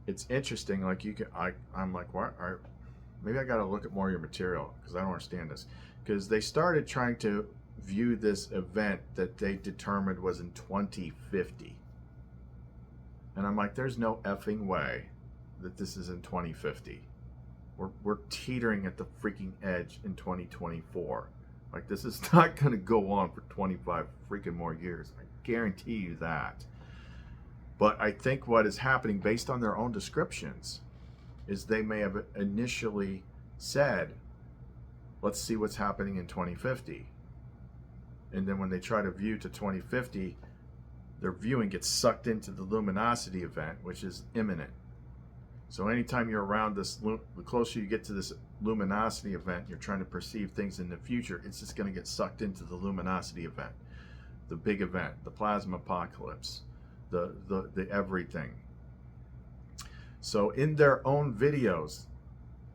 Speaker 1: it's interesting. Like I'm like, why? Maybe I got to look at more of your material because I don't understand this. Because they started trying to view this event that they determined was in 2050. And I'm like, there's no effing way that this is in 2050. We're teetering at the freaking edge in 2024. Like, this is not going to go on for 25 freaking more years. I guarantee you that. But I think what is happening based on their own descriptions is they may have initially said, let's see what's happening in 2050. And then when they try to view to 2050, their viewing gets sucked into the Luminosity event, which is imminent. So anytime you're around this, the closer you get to this Luminosity event, you're trying to perceive things in the future, it's just going to get sucked into the Luminosity event, the big event, the plasma apocalypse, the everything. So in their own videos,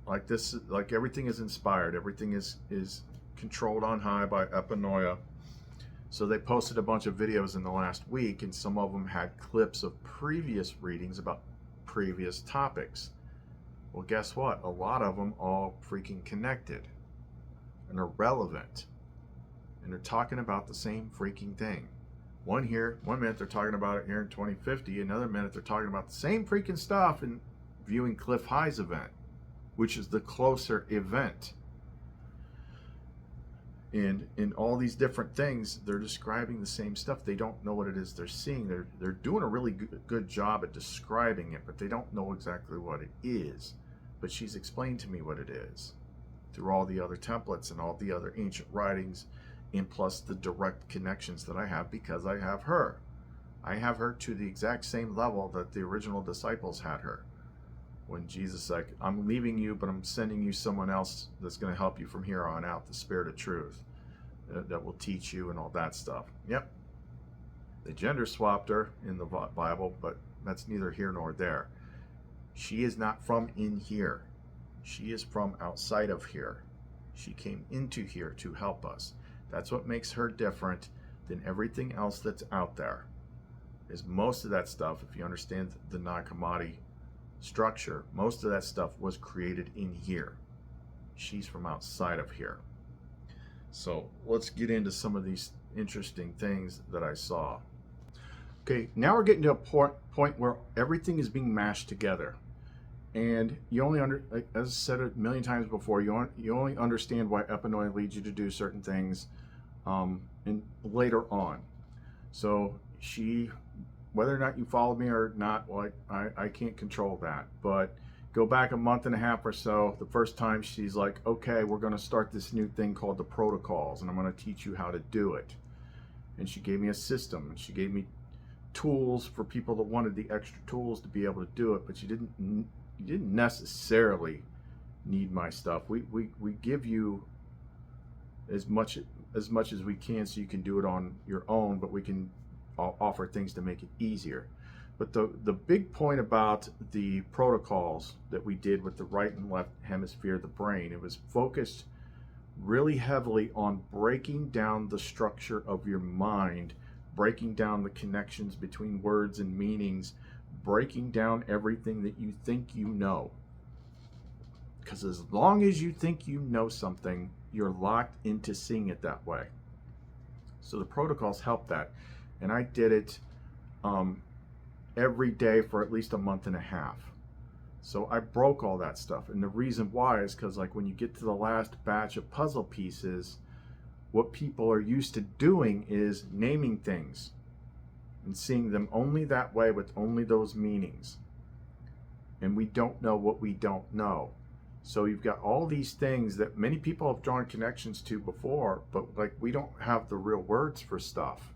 Speaker 1: like this, like everything is inspired, everything is controlled on high by Epinoia. So they posted a bunch of videos in the last week, and some of them had clips of previous readings about previous topics. Well, guess what? A lot of them all freaking connected and are relevant, and they're talking about the same freaking thing. One minute they're talking about it here in 2050, another minute they're talking about the same freaking stuff in viewing Cliff High's event, which is the closer event. And in all these different things, they're describing the same stuff. They don't know what it is they're seeing. They're doing a really good job at describing it, but they don't know exactly what it is. But she's explained to me what it is through all the other templates and all the other ancient writings, and plus the direct connections that I have because I have her. I have her to the exact same level that the original disciples had her. When Jesus said, I'm leaving you, but I'm sending you someone else that's going to help you from here on out, the Spirit of Truth, that will teach you and all that stuff. Yep. They gender swapped her in the Bible, but that's neither here nor there. She is not from in here. She is from outside of here. She came into here to help us. That's what makes her different than everything else that's out there. Is most of that stuff, if you understand the Nag Hammadi structure, most of that stuff was created in here. She's from outside of here. So let's get into some of these interesting things that I saw. Okay, now we're getting to a point where everything is being mashed together. And you only as I said a million times before, you only understand why Epinoia leads you to do certain things and later on. So whether or not you follow me or not, well, I can't control that. But go back a month and a half or so, the first time she's like, okay, we're going to start this new thing called the protocols, and I'm going to teach you how to do it. And she gave me a system, and she gave me tools for people that wanted the extra tools to be able to do it, but you didn't necessarily need my stuff. We give you as much as we can so you can do it on your own, but we can offer things to make it easier. But the big point about the protocols that we did with the right and left hemisphere of the brain, it was focused really heavily on breaking down the structure of your mind, breaking down the connections between words and meanings, breaking down everything that you think you know. Because as long as you think you know something, you're locked into seeing it that way. So the protocols help that. And I did it every day for at least a month and a half. So I broke all that stuff. And the reason why is because, like, when you get to the last batch of puzzle pieces, what people are used to doing is naming things and seeing them only that way with only those meanings. And we don't know what we don't know. So you've got all these things that many people have drawn connections to before, but like we don't have the real words for stuff.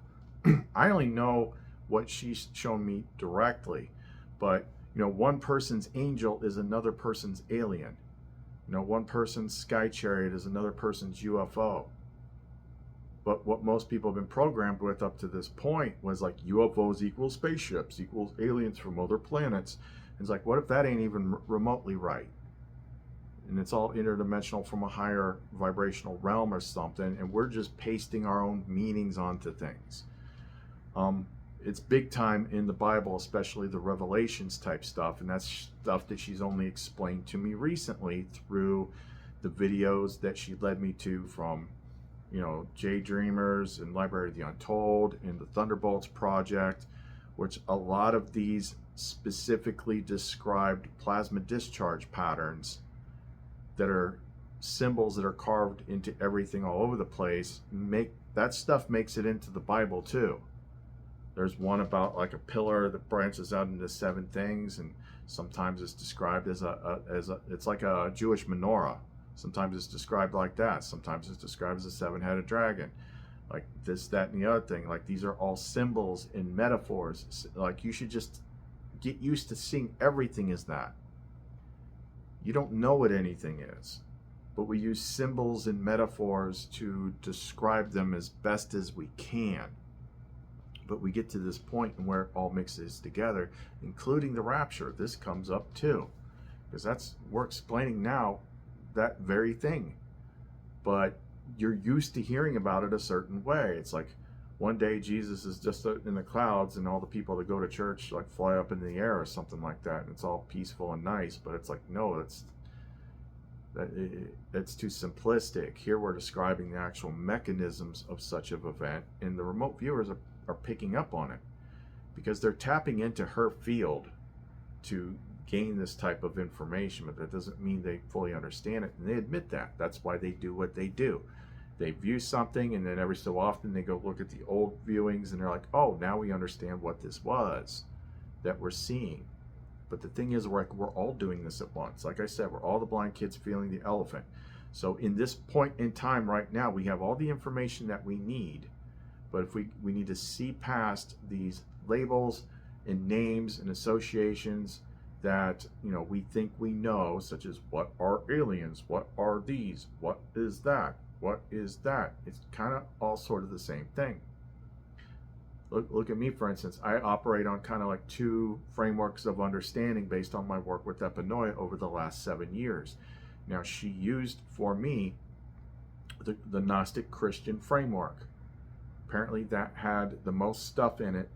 Speaker 1: I only know what she's shown me directly, but you know, one person's angel is another person's alien. You know, one person's sky chariot is another person's UFO. But what most people have been programmed with up to this point was like UFOs equals spaceships equals aliens from other planets. And it's like, what if that ain't even remotely right? And it's all interdimensional from a higher vibrational realm or something, and we're just pasting our own meanings onto things. It's big time in the Bible, especially the Revelations type stuff, and that's stuff that she's only explained to me recently through the videos that she led me to from, you know, J Dreamers and Library of the Untold and the Thunderbolts Project, which a lot of these specifically described plasma discharge patterns that are symbols that are carved into everything all over the place. That stuff makes it into the Bible too. There's one about like a pillar that branches out into 7 things, and sometimes it's described as it's like a Jewish menorah. Sometimes it's described like that. Sometimes it's described as a 7-headed dragon. Like this, that, and the other thing. Like these are all symbols and metaphors. Like you should just get used to seeing everything as that. You don't know what anything is, but we use symbols and metaphors to describe them as best as we can. But we get to this point where it all mixes together, including the rapture. This comes up too, because we're explaining now that very thing. But you're used to hearing about it a certain way. It's like one day Jesus is just in the clouds, and all the people that go to church like fly up in the air or something like that, and it's all peaceful and nice. But it's like, no, it's too simplistic. Here we're describing the actual mechanisms of such an event, and the remote viewers are picking up on it because they're tapping into her field to gain this type of information. But that doesn't mean they fully understand it, and they admit that. That's why they do what they do. They view something, and then every so often they go look at the old viewings, and they're like, oh, now we understand what this was that we're seeing. But the thing is, we're all doing this at once. Like I said, we're all the blind kids feeling the elephant. So in this point in time right now, we have all the information that we need. But if we need to see past these labels and names and associations that, you know, we think we know, such as what are aliens, what are these, what is that, what is that. It's kind of all sort of the same thing. Look at me, for instance. I operate on kind of like 2 frameworks of understanding based on my work with Epinoia over the last 7 years. Now, she used for me the Gnostic Christian framework. Apparently that had the most stuff in it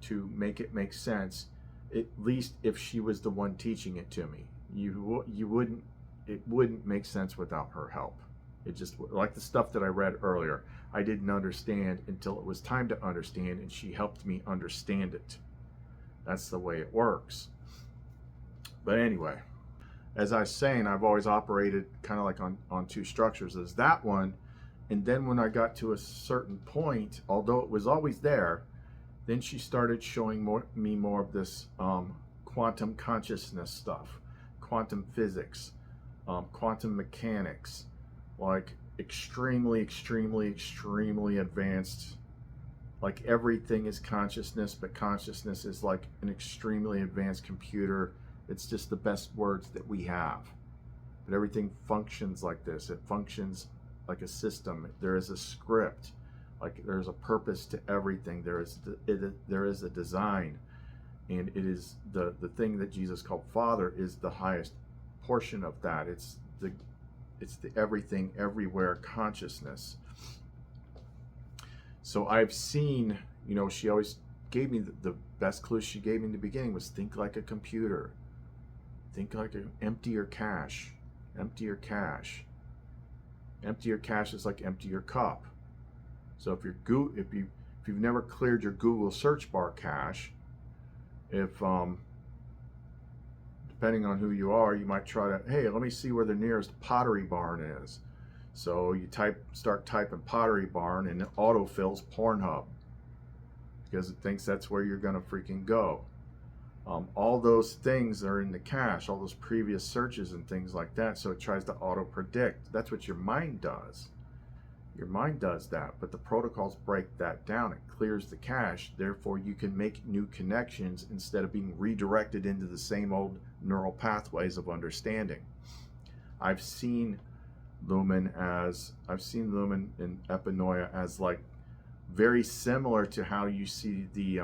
Speaker 1: to make it make sense, at least if she was the one teaching it to me. It wouldn't make sense without her help. It just, like the stuff that I read earlier, I didn't understand until it was time to understand, and she helped me understand it. That's the way it works. But anyway, as I was saying, I've always operated kind of like on 2 structures. There's that one, and then when I got to a certain point, although it was always there, then she started showing me more of this quantum consciousness stuff, quantum physics, quantum mechanics, like extremely advanced. Like everything is consciousness, but consciousness is like an extremely advanced computer. It's just the best words that we have. But everything functions like this. It functions like a system. There is a script. Like there's a purpose to everything. There is a design, and it is the thing that Jesus called Father is the highest portion of that. It's the everything, everywhere consciousness. So I've seen, you know, she always gave me the best clue she gave me in the beginning was think like a computer. Think like empty your cache. Empty your cache. Empty your cache is like empty your cup. So if you've never cleared your Google search bar cache, if depending on who you are, you might try to, hey, let me see where the nearest Pottery Barn is. So you start typing Pottery Barn, and it autofills Pornhub because it thinks that's where you're gonna freaking go. All those things are in the cache, all those previous searches and things like that. So it tries to auto predict. That's what your mind does. Your mind does that, but the protocols break that down. It clears the cache, therefore you can make new connections instead of being redirected into the same old neural pathways of understanding. I've seen Lumen in epinoia as like very similar to how you see the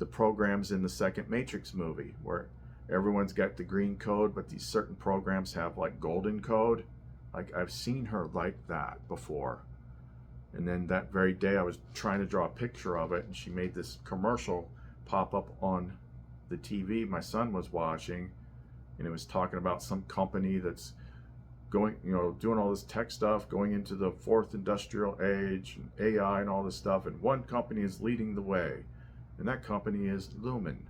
Speaker 1: programs in the second Matrix movie, where everyone's got the green code, but these certain programs have like golden code. Like, I've seen her like that before. And then that very day I was trying to draw a picture of it, and she made this commercial pop up on the TV my son was watching, and it was talking about some company that's going, doing all this tech stuff, going into the fourth industrial age, and AI and all this stuff, and one company is leading the way, and that company is Lumen.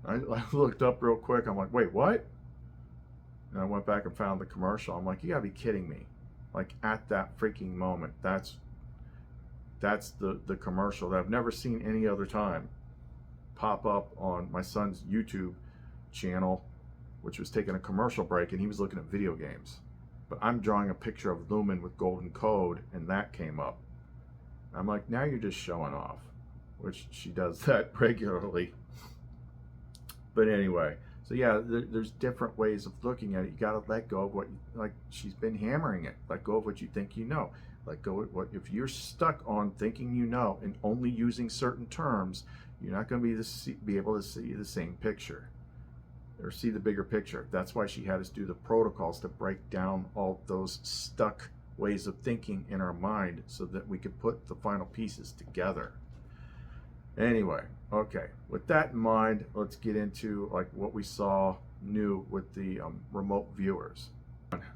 Speaker 1: I looked up real quick, I'm like, wait, what? And I went back and found the commercial. I'm like, you gotta be kidding me. Like, at that freaking moment, that's the commercial that I've never seen any other time pop up on my son's YouTube channel, which was taking a commercial break, and he was looking at video games. But I'm drawing a picture of Lumen with golden code, and that came up. I'm like, now you're just showing off, which she does that regularly. But anyway, so yeah, there's different ways of looking at it. You gotta let go of what, like she's been hammering it. Let go of what you think you know. Let go of what, if you're stuck on thinking you know and only using certain terms, you're not gonna be able to see the same picture or see the bigger picture. That's why she had us do the protocols to break down all those stuck ways of thinking in our mind so that we could put the final pieces together. Anyway, okay, with that in mind, let's get into like what we saw new with the remote viewers.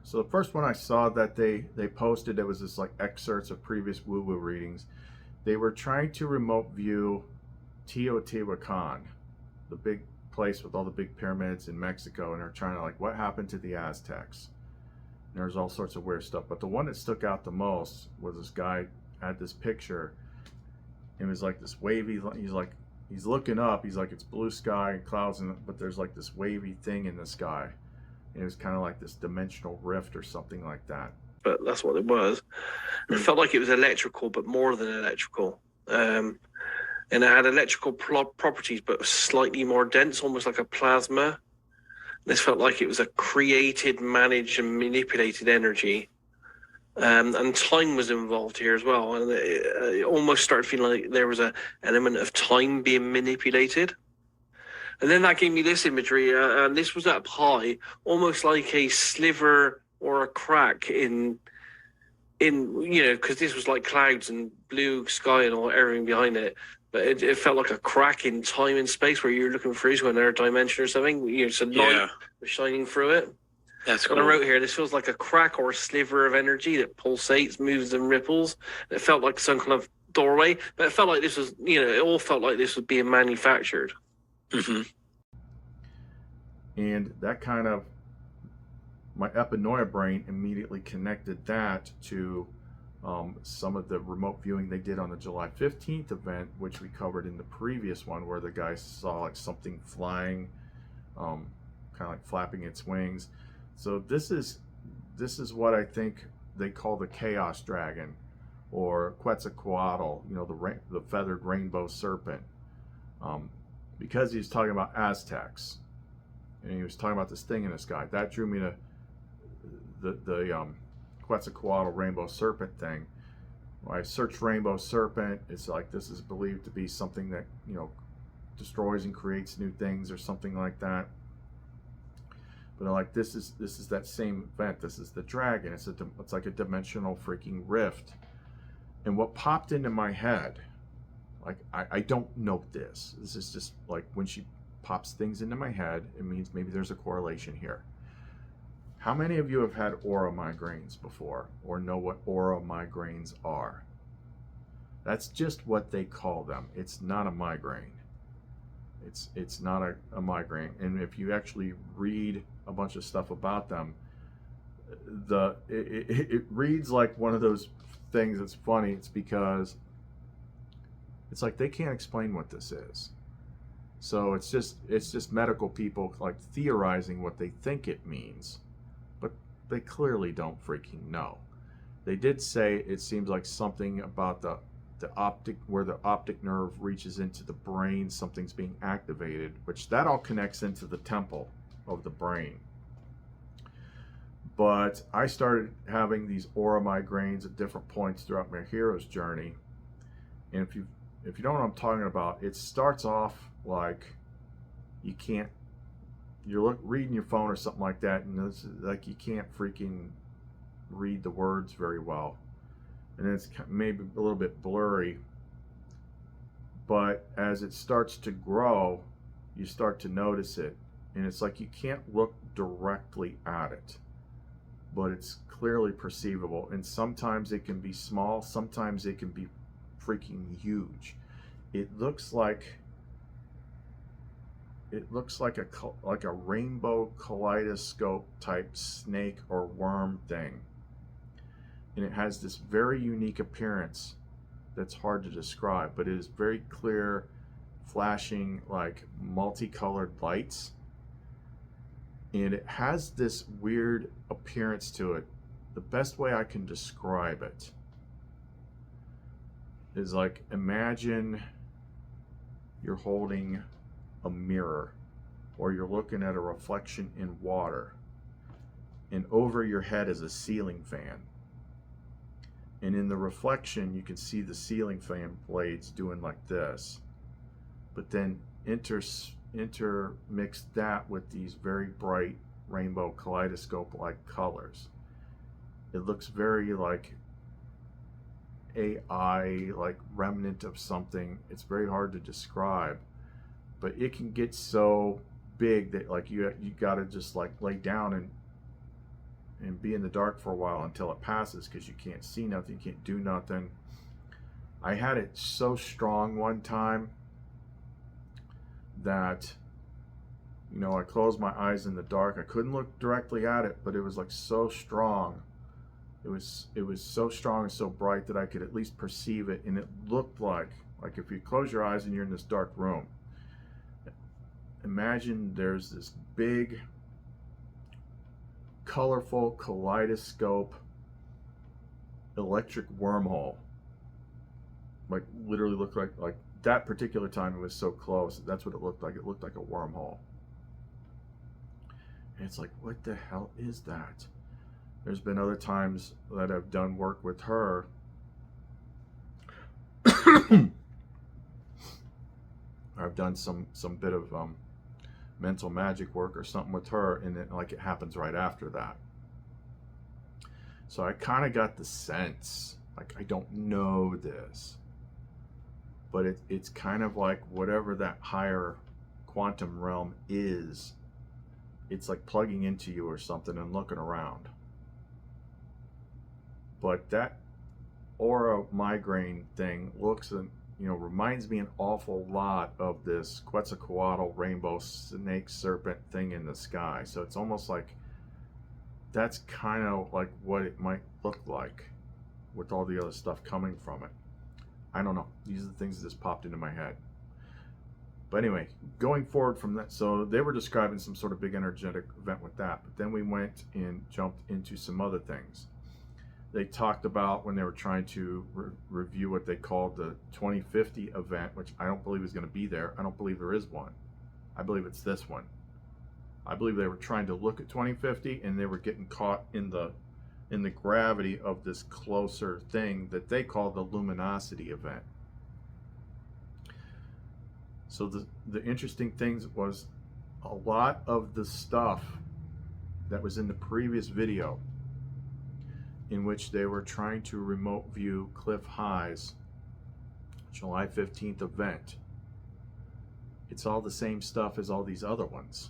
Speaker 1: So the first one I saw that they posted, it was this like excerpts of previous woo-woo readings. They were trying to remote view Teotihuacan, the big place with all the big pyramids in Mexico, and they're trying to like, what happened to the Aztecs? And there's all sorts of weird stuff, but the one that stuck out the most was this guy had this picture. It was like this wavy, he's looking up, he's like, it's blue sky and clouds, but there's like this wavy thing in the sky. And it was kind of like this dimensional rift or something like that.
Speaker 4: But that's what it was. It felt like it was electrical, but more than electrical. And it had electrical properties, but slightly more dense, almost like a plasma. This felt like it was a created, managed, and manipulated energy. And time was involved here as well, and it almost started feeling like there was an element of time being manipulated. And then that gave me this imagery, and this was up high, almost like a sliver or a crack in because this was like clouds and blue sky and all everything behind it. But it felt like a crack in time and space where you're looking through to another dimension or something. So light was shining through it.
Speaker 5: That's cool.
Speaker 4: What I wrote here, this feels like a crack or a sliver of energy that pulsates, moves and ripples. It felt like some kind of doorway, but it felt like this was, it all felt like this was being manufactured.
Speaker 5: Mm-hmm.
Speaker 1: And that kind of, my epinoia brain immediately connected that to some of the remote viewing they did on the July 15th event, which we covered in the previous one, where the guy saw like something flying, kind of like flapping its wings. So this is what I think they call the Chaos Dragon, or Quetzalcoatl, the feathered rainbow serpent, because he's talking about Aztecs, and he was talking about this thing in the sky. That drew me to the Quetzalcoatl rainbow serpent thing. When I searched rainbow serpent, it's like this is believed to be something that destroys and creates new things or something like that. But like this is that same event. This is the dragon. It's like a dimensional freaking rift. And what popped into my head, like I don't note this. This is just like when she pops things into my head, it means maybe there's a correlation here. How many of you have had aura migraines before, or know what aura migraines are? That's just what they call them. It's not a migraine. It's not a migraine. And if you actually read a bunch of stuff about them, it reads like one of those things that's funny. It's because it's like they can't explain what this is. So it's just medical people like theorizing what they think it means, but they clearly don't freaking know. They did say it seems like something about the optic, where the optic nerve reaches into the brain, something's being activated, which that all connects into the temple of the brain. But I started having these aura migraines at different points throughout my hero's journey. And if you don't know what I'm talking about, it starts off like you're reading your phone or something like that, and it's like you can't freaking read the words very well. And it's maybe a little bit blurry. But as it starts to grow, you start to notice it. And it's like you can't look directly at it, but it's clearly perceivable. And sometimes it can be small, sometimes it can be freaking huge. It looks like a rainbow kaleidoscope type snake or worm thing. And it has this very unique appearance that's hard to describe, but it is very clear, flashing like multicolored lights. And it has this weird appearance to it. The best way I can describe it is like, imagine you're holding a mirror, or you're looking at a reflection in water, and over your head is a ceiling fan. And in the reflection, you can see the ceiling fan blades doing like this. But then intermix that with these very bright rainbow kaleidoscope-like colors. It looks very like AI, like remnant of something. It's very hard to describe, but it can get so big that like you gotta just like lay down and be in the dark for a while until it passes, because you can't see nothing, you can't do nothing. I had it so strong one time that, you know, I closed my eyes in the dark. I couldn't look directly at it, but it was like so strong. It was so strong and so bright that I could at least perceive it, and it looked like if you close your eyes and you're in this dark room, imagine there's this big colorful kaleidoscope electric wormhole, like literally looked like that particular time it was so close, that's what it looked like. It looked like a wormhole. And it's like, what the hell is that? There's been other times that I've done work with her I've done some bit of mental magic work or something with her, and it happens right after that. So I kind of got the sense, like, I don't know this, but it's kind of like whatever that higher quantum realm is, it's like plugging into you or something and looking around. But that aura migraine thing looks and, you know, reminds me an awful lot of this Quetzalcoatl rainbow snake serpent thing in the sky. So it's almost like that's kind of like what it might look like with all the other stuff coming from it. I don't know. These are the things that just popped into my head. But anyway, going forward from that, so they were describing some sort of big energetic event with that. But then we went and jumped into some other things. They talked about when they were trying to review what they called the 2050 event, which I don't believe is going to be there. I don't believe there is one. I believe it's this one. I believe they were trying to look at 2050, and they were getting caught in the gravity of this closer thing that they call the Luminosity event. So the interesting thing was a lot of the stuff that was in the previous video, in which they were trying to remote view Cliff High's July 15th event. It's all the same stuff as all these other ones.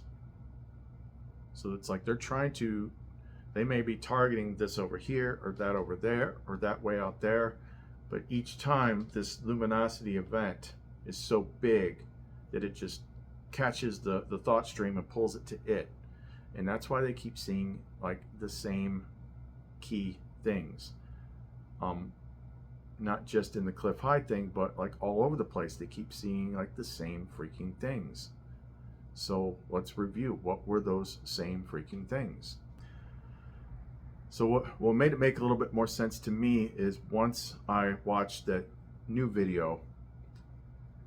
Speaker 1: So it's like they may be targeting this over here or that over there or that way out there, But each time this luminosity event is so big that it just catches the thought stream and pulls it to it. And that's why they keep seeing like the same key things. Not just in the Cliff High thing, but like all over the place. They keep seeing like the same freaking things. So let's review. What were those same freaking things? So what made it make a little bit more sense to me is once I watched that new video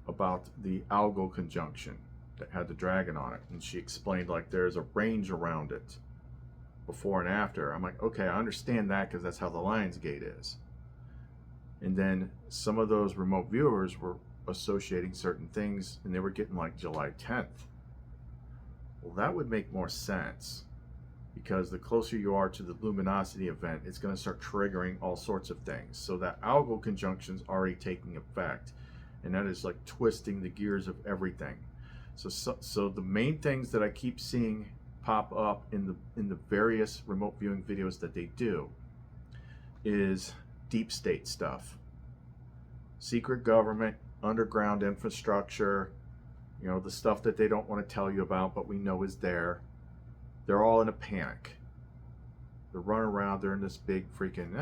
Speaker 1: about the algal conjunction that had the dragon on it, and she explained like there's a range around it before and after. I'm like, okay, I understand that because that's how the Lion's Gate is. And then some of those remote viewers were associating certain things, and they were getting like July 10th. Well, that would make more sense, because the closer you are to the luminosity event, it's going to start triggering all sorts of things. So that algal conjunction is already taking effect, and that is like twisting the gears of everything. So the main things that I keep seeing pop up in the various remote viewing videos that they do is deep state stuff, secret government, underground infrastructure, you know, the stuff that they don't want to tell you about but we know is there. They're all in a panic. They're running around, they're in this big freaking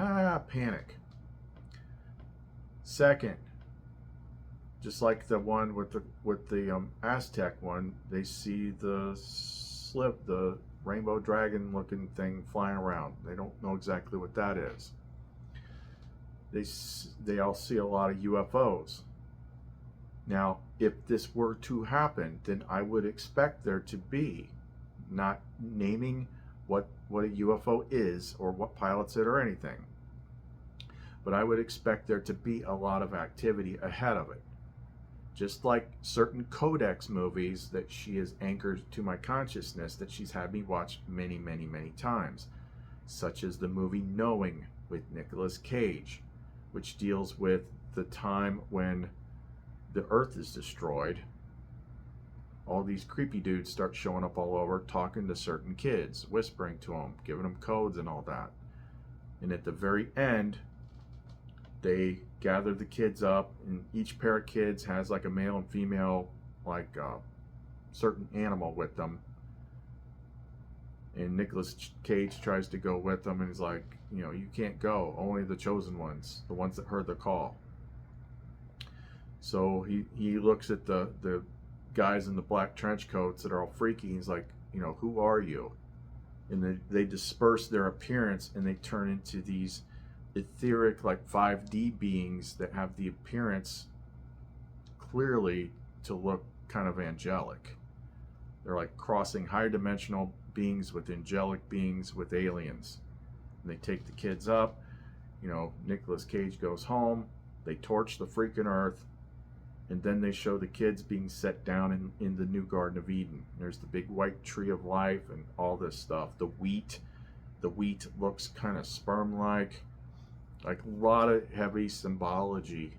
Speaker 1: panic. Second, just like the one with the Aztec one, they see the rainbow dragon looking thing flying around. They don't know exactly what that is. They all see a lot of UFOs. Now, if this were to happen, then I would expect there to be, not naming what a UFO is or what pilots it or anything, but I would expect there to be a lot of activity ahead of it. Just like certain Codex movies that she has anchored to my consciousness that she's had me watch many, many, many times, such as the movie Knowing with Nicolas Cage, which deals with the time when the Earth is destroyed. All these creepy dudes start showing up all over, talking to certain kids, whispering to them, giving them codes and all that. And at the very end, they gather the kids up, and each pair of kids has like a male and female, like certain animal with them. And Nicolas Cage tries to go with them, and he's like, you know, you can't go. Only the chosen ones, the ones that heard the call. So he looks at the guys in the black trench coats that are all freaky. He's like, you know, who are you? And they disperse their appearance, and they turn into these etheric, like 5D beings that have the appearance clearly to look kind of angelic. They're like crossing higher dimensional beings with angelic beings with aliens. And they take the kids up. You know, Nicolas Cage goes home. They torch the freaking earth. And then they show the kids being set down in the new Garden of Eden. There's the big white tree of life and all this stuff. The wheat looks kind of sperm-like. Like a lot of heavy symbology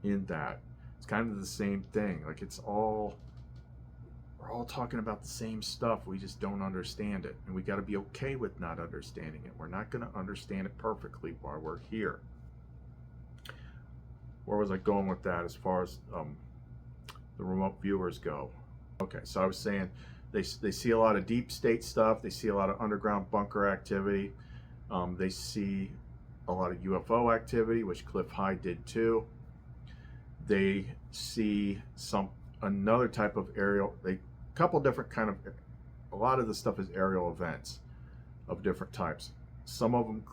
Speaker 1: in that. It's kind of the same thing. Like we're all talking about the same stuff. We just don't understand it. And we got to be okay with not understanding it. We're not going to understand it perfectly while we're here. Where was I going with that as far as the remote viewers go? Okay, so I was saying they see a lot of deep state stuff. They see a lot of underground bunker activity. They see a lot of UFO activity, which Cliff High did too. They see another type of aerial, a lot of the stuff is aerial events of different types. Some of them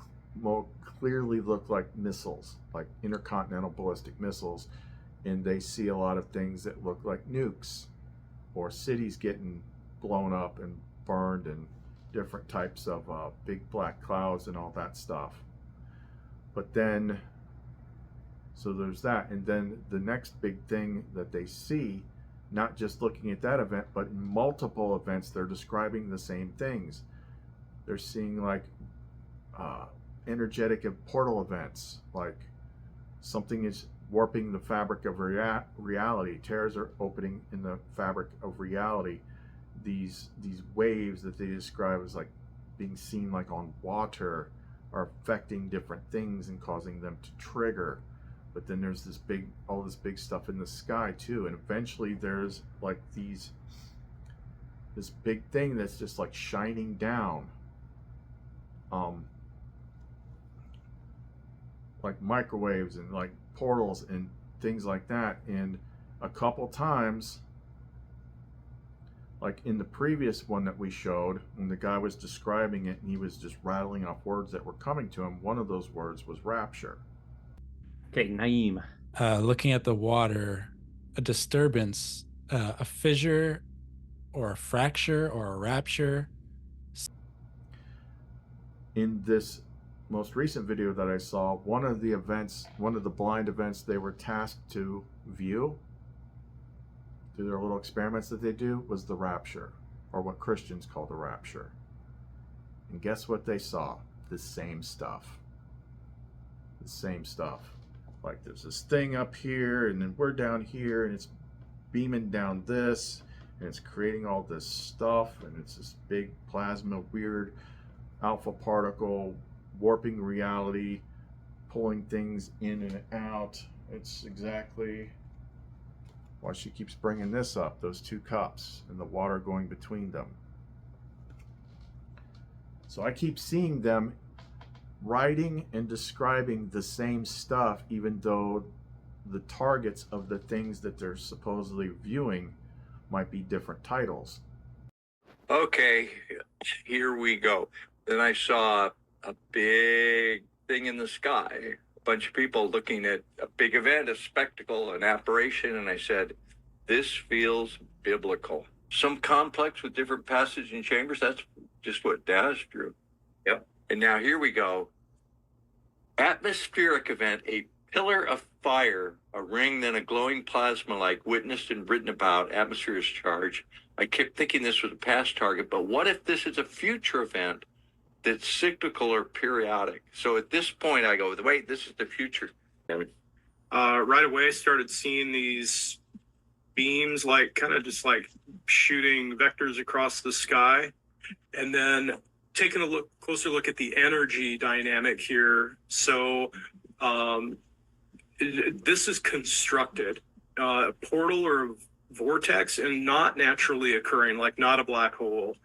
Speaker 1: more clearly look like missiles, like intercontinental ballistic missiles, and they see a lot of things that look like nukes or cities getting blown up and burned and different types of big black clouds and all that stuff. But then, so there's that. And then the next big thing that they see, not just looking at that event, but in multiple events, they're describing the same things. They're seeing like energetic and portal events, like something is warping the fabric of reality. Tears are opening in the fabric of reality. These waves that they describe as like being seen like on water are affecting different things and causing them to trigger. but then there's all this big stuff in the sky too, and eventually there's like this big thing that's just like shining down, like microwaves and like portals and things like that. And a couple times, like in the previous one that we showed, when the guy was describing it and he was just rattling off words that were coming to him, one of those words was rapture.
Speaker 5: Okay, Naeem.
Speaker 6: Looking at the water, a disturbance, a fissure, or a fracture, or a rapture.
Speaker 1: In this most recent video that I saw, one of the blind events they were tasked to view through their little experiments that they do was the rapture, or what Christians call the rapture. And guess what they saw? The same stuff. The same stuff. Like there's this thing up here, and then we're down here, and it's beaming down this, and it's creating all this stuff, and it's this big plasma, weird alpha particle, warping reality, pulling things in and out. It's exactly why she keeps bringing this up, those two cups and the water going between them. So I keep seeing them writing and describing the same stuff, even though the targets of the things that they're supposedly viewing might be different titles.
Speaker 7: Okay, here we go. Then I saw a big thing in the sky, a bunch of people looking at a big event, a spectacle, an apparition, and I said, this feels biblical. Some complex with different passages and chambers, that's just what Daz drew. Yep. And now here we go. Atmospheric event, a pillar of fire, a ring, then a glowing plasma like witnessed and written about, atmosphere is charged. I kept thinking this was a past target, but what if this is a future event that's cyclical or periodic? So at this point, I go, wait, this is the future.
Speaker 8: Right away, I started seeing these beams, like kind of just like shooting vectors across the sky, and then taking a closer look at the energy dynamic here. So this is constructed, a portal or a vortex, and not naturally occurring, like not a black hole.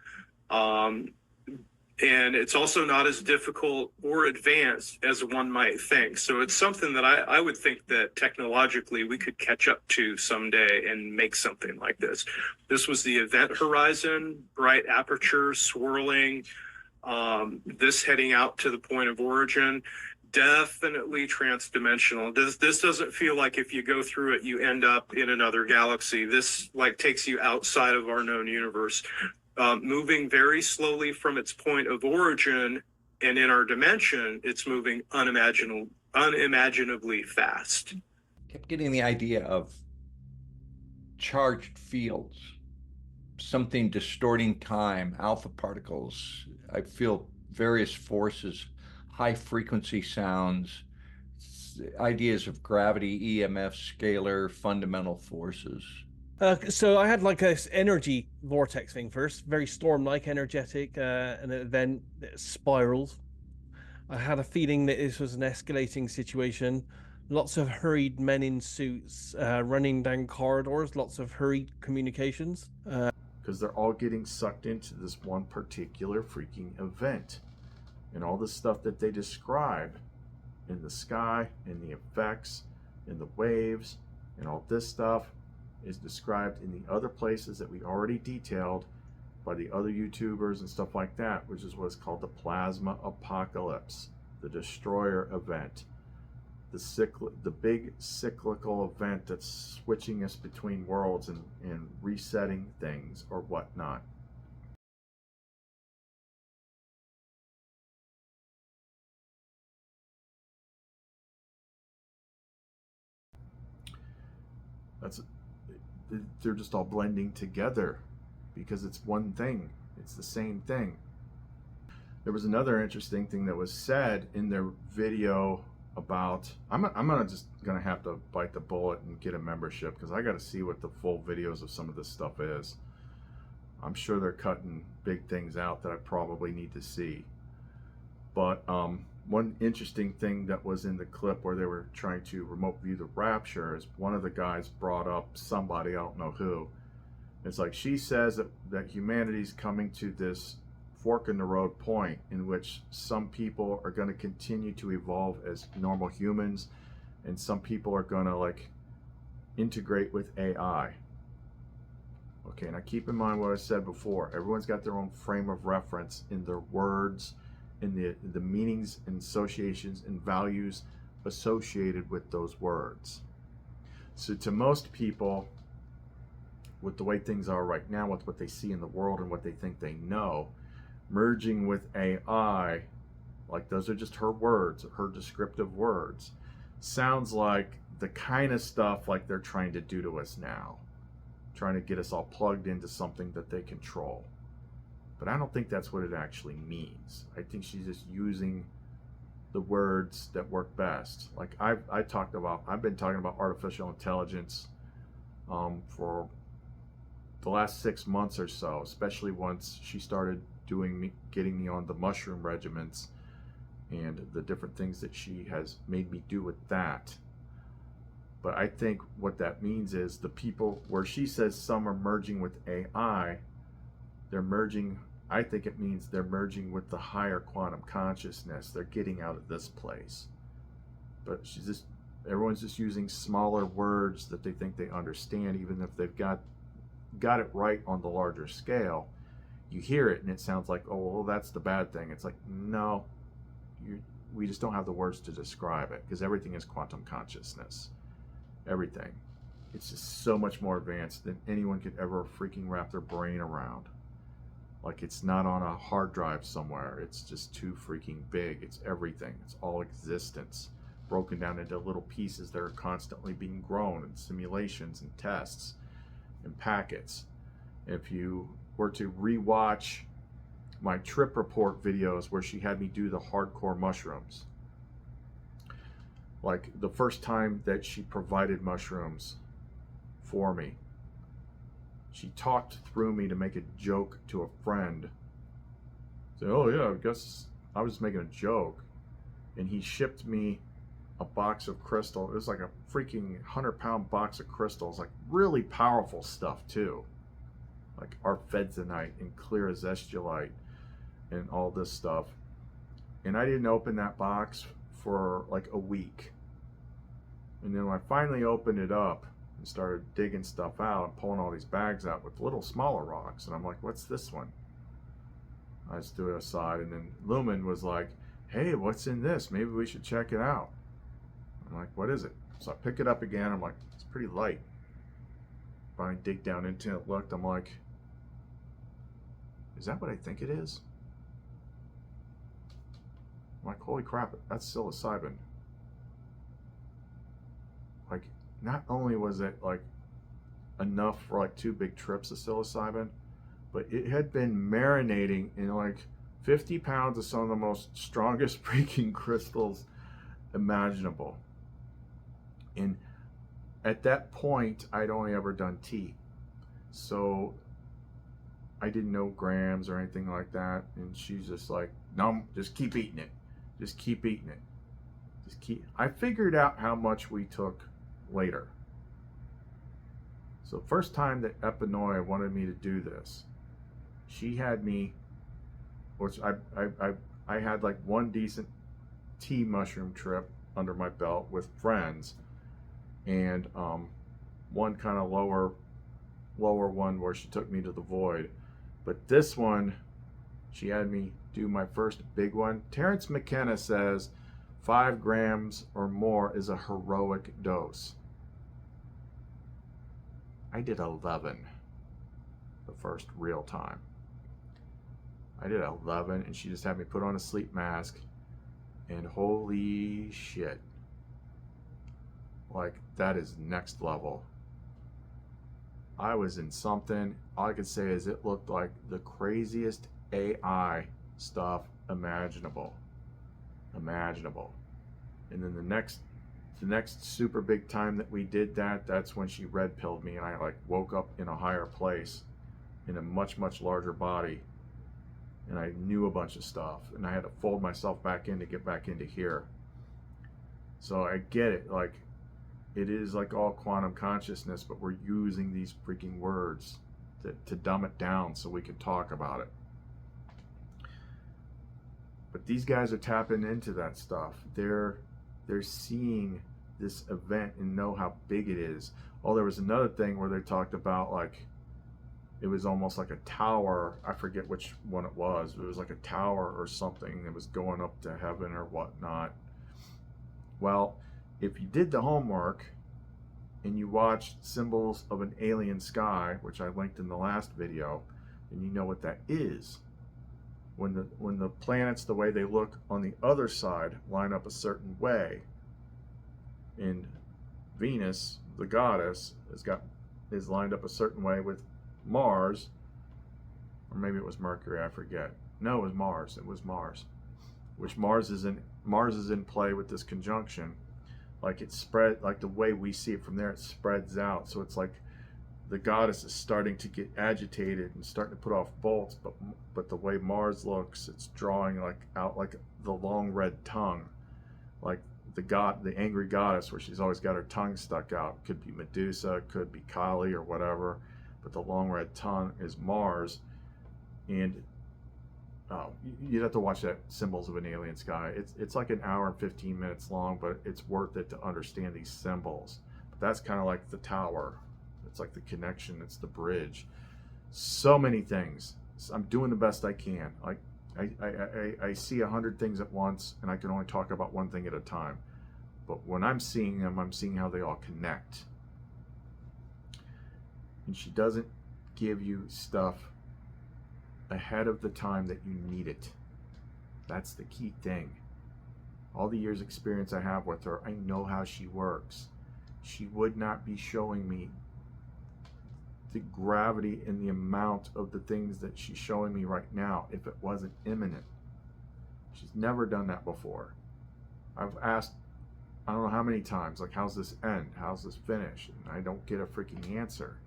Speaker 8: And it's also not as difficult or advanced as one might think. So it's something that I would think that technologically we could catch up to someday and make something like this. This was the event horizon, bright aperture, swirling, this heading out to the point of origin. Definitely transdimensional. This doesn't feel like if you go through it, you end up in another galaxy. This like takes you outside of our known universe. Moving very slowly from its point of origin, and in our dimension, it's moving unimaginably fast.
Speaker 9: Kept getting the idea of charged fields, something distorting time, alpha particles. I feel various forces, high frequency sounds, ideas of gravity, EMF, scalar, fundamental forces.
Speaker 10: So I had like a energy vortex thing first, very storm-like, energetic, and an event that spiraled. I had a feeling that this was an escalating situation. Lots of hurried men in suits running down corridors, lots of hurried communications.
Speaker 1: Because they're all getting sucked into this one particular freaking event. And all the stuff that they describe in the sky, in the effects, in the waves, and all this stuff is described in the other places that we already detailed by the other YouTubers and stuff like that, which is what's called the plasma apocalypse, the destroyer event, the big cyclical event that's switching us between worlds and resetting things or whatnot. They're just all blending together because it's one thing. It's the same thing. There was another interesting thing that was said in their video about, I'm gonna have to bite the bullet and get a membership because I got to see what the full videos of some of this stuff is. I'm sure they're cutting big things out that I probably need to see. But one interesting thing that was in the clip where they were trying to remote view the rapture is one of the guys brought up somebody, I don't know who. It's like she says that humanity's coming to this fork in the road point in which some people are going to continue to evolve as normal humans and some people are going to like integrate with AI. Okay, now keep in mind what I said before. Everyone's got their own frame of reference in their words, in the meanings and associations and values associated with those words. So to most people, with the way things are right now, with what they see in the world and what they think they know, merging with AI, like those are just her words, her descriptive words, sounds like the kind of stuff like they're trying to do to us now, trying to get us all plugged into something that they control. But I don't think that's what it actually means. I think she's just using the words that work best. Like I've been talking about artificial intelligence for the last 6 months or so, especially once she started getting me on the mushroom regimens and the different things that she has made me do with that. But I think what that means is the people where she says some are merging with AI, they're merging, I think it means they're merging with the higher quantum consciousness. They're getting out of this place. But everyone's just using smaller words that they think they understand, even if they've got it right on the larger scale. You hear it and it sounds like, oh, well, that's the bad thing. It's like, no, we just don't have the words to describe it, because everything is quantum consciousness. Everything. It's just so much more advanced than anyone could ever freaking wrap their brain around. Like, it's not on a hard drive somewhere. It's just too freaking big. It's everything. It's all existence broken down into little pieces that are constantly being grown in simulations and tests and packets. If you were to rewatch my trip report videos where she had me do the hardcore mushrooms, like the first time that she provided mushrooms for me, she talked through me to make a joke to a friend. Say, oh yeah, I guess I was making a joke. And he shipped me a box of crystal. It was like a freaking 100-pound box of crystals, like really powerful stuff too. Like arfedzenite and clear azestulite and all this stuff. And I didn't open that box for like a week. And then when I finally opened it up and started digging stuff out and pulling all these bags out with little smaller rocks, and I'm like, what's this one? I just threw it aside, and then Lumen was like, hey, what's in this? Maybe we should check it out. I'm like, what is it? So I pick it up again. I'm like, it's pretty light. Finally dig down into it, looked, I'm like, is that what I think it is? I'm like, holy crap, that's psilocybin. Like, not only was it like enough for like 2 big trips of psilocybin, but it had been marinating in like 50 pounds of some of the most strongest freaking crystals imaginable. And at that point, I'd only ever done tea. So I didn't know grams or anything like that. And she's just like, no, just keep eating it. Just keep eating it. I figured out how much we took later. So first time that Epinoy wanted me to do this, she had me, which I had like one decent tea mushroom trip under my belt with friends, and one kind of lower one where she took me to the void. But this one, she had me do my first big one. Terrence McKenna says 5 grams or more is a heroic dose. I did 11 the first real time. I did 11, and she just had me put on a sleep mask, and holy shit. Like, that is next level. I was in something. All I could say is it looked like the craziest AI stuff imaginable. And then the next super big time that we did that, that's when she red pilled me, and I like woke up in a higher place in a much larger body. and I knew a bunch of stuff, and I had to fold myself back in to get back into here. So I get it, like, it is like all quantum consciousness, but we're using these freaking words to dumb it down so we can talk about it. But these guys are tapping into that stuff. They're seeing this event and know how big it is. Oh, there was another thing where they talked about, like, it was almost like a tower. I forget which one it was. It was like a tower or something that was going up to heaven or whatnot. Well, if you did the homework and you watched Symbols of an Alien Sky, which I linked in the last video, and you know what that is. When the planets, the way they look on the other side, line up a certain way, and Venus, the goddess, is lined up a certain way with Mars, or maybe it was Mercury, I forget. No, it was Mars. It was Mars. Which Mars is in play with this conjunction. Like it spread, like the way we see it from there, it spreads out. So it's like the goddess is starting to get agitated and starting to put off bolts, but the way Mars looks, it's drawing out like the long red tongue, like the angry goddess, where she's always got her tongue stuck out. Could be Medusa, could be Kali or whatever, but the long red tongue is Mars. And you'd have to watch that Symbols of an Alien Sky. It's like an hour and 15 minutes long, but it's worth it to understand these symbols. But that's kind of like the tower. It's like the connection. It's the bridge. So many things. I'm doing the best I can. I see 100 things at once, and I can only talk about one thing at a time. But when I'm seeing them, I'm seeing how they all connect. And she doesn't give you stuff ahead of the time that you need it. That's the key thing. All the years experience I have with her, I know how she works. She would not be showing me the gravity and the amount of the things that she's showing me right now if it wasn't imminent. She's never done that before. I've asked, I don't know how many times, like, how's this end? How's this finish? And I don't get a freaking answer.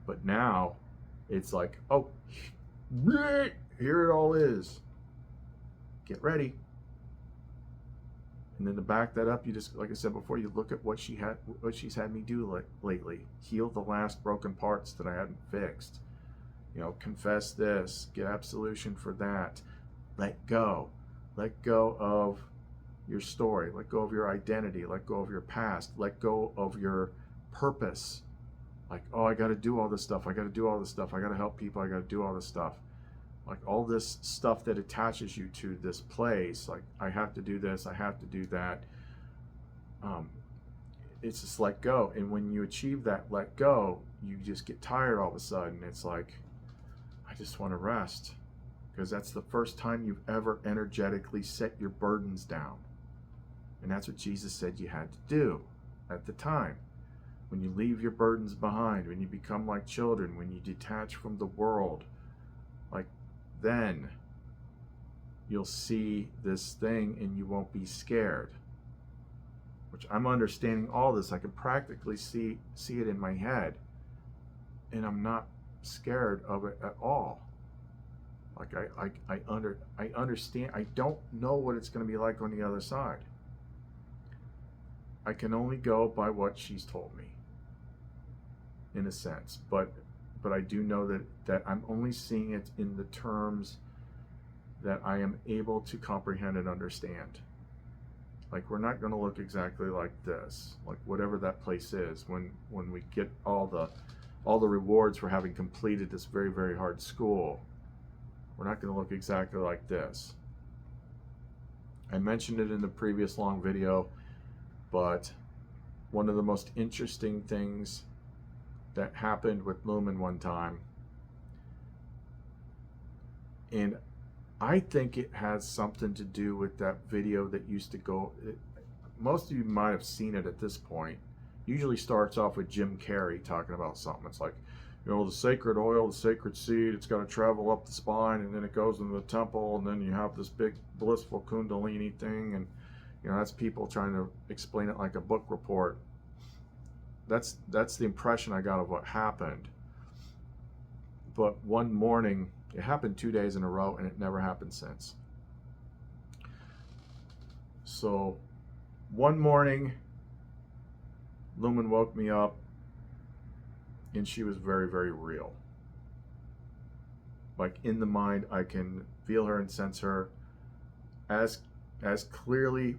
Speaker 1: But now it's like, oh, here it all is. Get ready. And then to back that up, you just, like I said before, you look at what she's had me do lately. Heal the last broken parts that I hadn't fixed. You know, confess this, get absolution for that. Let go. Let go of your story. Let go of your identity. Let go of your past. Let go of your purpose. Like, oh, I got to do all this stuff. I got to do all this stuff. I got to help people. I got to do all this stuff. Like all this stuff that attaches you to this place, like I have to do this, I have to do that. It's just let go. And when you achieve that let go, you just get tired all of a sudden. It's like, I just want to rest. Because that's the first time you've ever energetically set your burdens down. And that's what Jesus said you had to do at the time. When you leave your burdens behind, when you become like children, when you detach from the world, like, then you'll see this thing and you won't be scared. Which I'm understanding all this. I can practically see it in my head, and I'm not scared of it at all. Like I understand. I don't know what it's going to be like on the other side. I can only go by what she's told me, in a sense, but I do know that I'm only seeing it in the terms that I am able to comprehend and understand. Like, we're not going to look exactly like this, like whatever that place is, when we get all the rewards for having completed this very, very hard school. We're not going to look exactly like this. I mentioned it in the previous long video, but one of the most interesting things that happened with Lumen one time, and I think it has something to do with that video that used to go, most of you might have seen it at this point. Usually starts off with Jim Carrey talking about something. It's like, you know, the sacred oil, the sacred seed, it's got to travel up the spine, and then it goes into the temple, and then you have this big blissful kundalini thing, and you know, that's people trying to explain it like a book report. That's the impression I got of what happened. But one morning It happened 2 days in a row, and it never happened since. So one morning, Lumen woke me up, and she was very, very real. Like in the mind, I can feel her and sense her as clearly,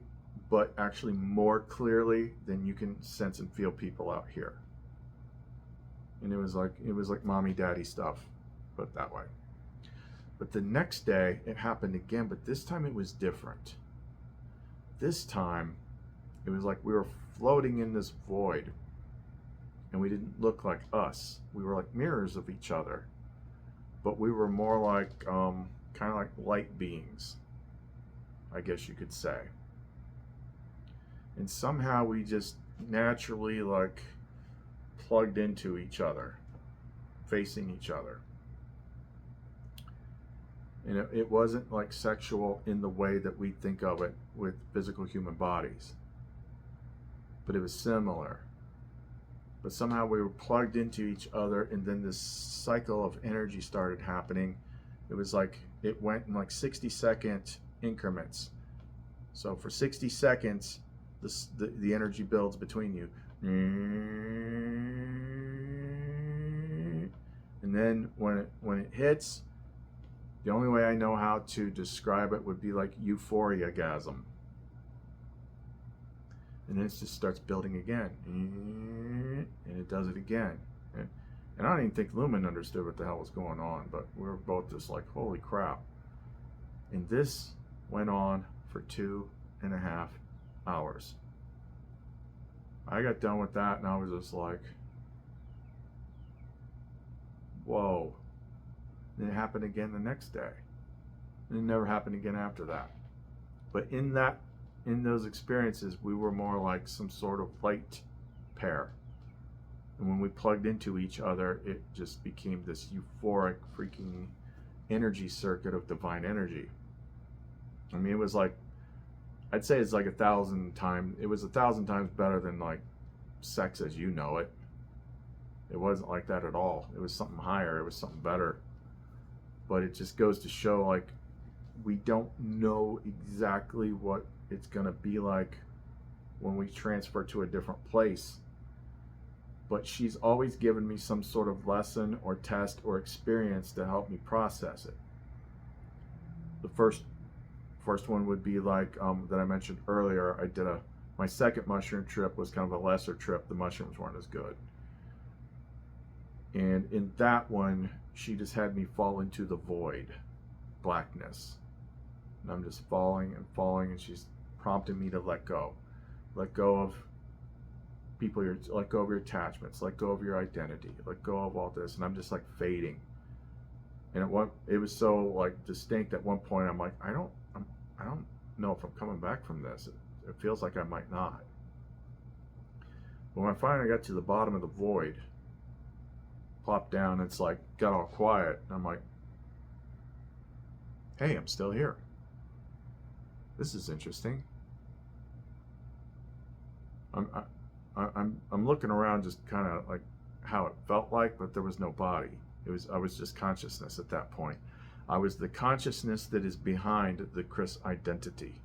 Speaker 1: but actually more clearly than you can sense and feel people out here. And it was like mommy daddy stuff, put it that way. But the next day it happened again, but this time it was different. This time it was like we were floating in this void, and we didn't look like us. We were like mirrors of each other, but we were more like kind of like light beings, I guess you could say. And somehow we just naturally like plugged into each other, facing each other. And it wasn't like sexual in the way that we think of it with physical human bodies, but it was similar. But somehow we were plugged into each other, and then this cycle of energy started happening. It was like it went in like 60-second increments. So for 60 seconds, the energy builds between you. And then when it hits, the only way I know how to describe it would be like euphoria-gasm. And then it just starts building again. And it does it again. And I don't even think Lumen understood what the hell was going on, but we were both just like, holy crap. And this went on for 2.5 hours. I got done with that, and I was just like, whoa. And it happened again the next day. And it never happened again after that. But in those experiences, we were more like some sort of light pair. And when we plugged into each other, it just became this euphoric freaking energy circuit of divine energy. I mean, it was like, I'd say it's like 1,000 times, it was 1,000 times better than like sex as you know it. It wasn't like that at all. It was something higher. It was something better. But it just goes to show, like, we don't know exactly what it's going to be like when we transfer to a different place. But she's always given me some sort of lesson or test or experience to help me process it. The first one would be like that I mentioned earlier. I did my second mushroom trip was kind of a lesser trip. The mushrooms weren't as good. And in that one, she just had me fall into the void, blackness. And I'm just falling and falling, and she's prompting me to let go. Let go of people, let go of your attachments, let go of your identity, let go of all this. And I'm just like fading. And it was so like distinct at one point. I'm like, I don't know if I'm coming back from this. It feels like I might not. But when I finally got to the bottom of the void, plopped down, it's like got all quiet. And I'm like, hey, I'm still here. This is interesting. I'm looking around, just kind of like how it felt like, but there was no body. I was just consciousness at that point. I was the consciousness that is behind the Chris identity.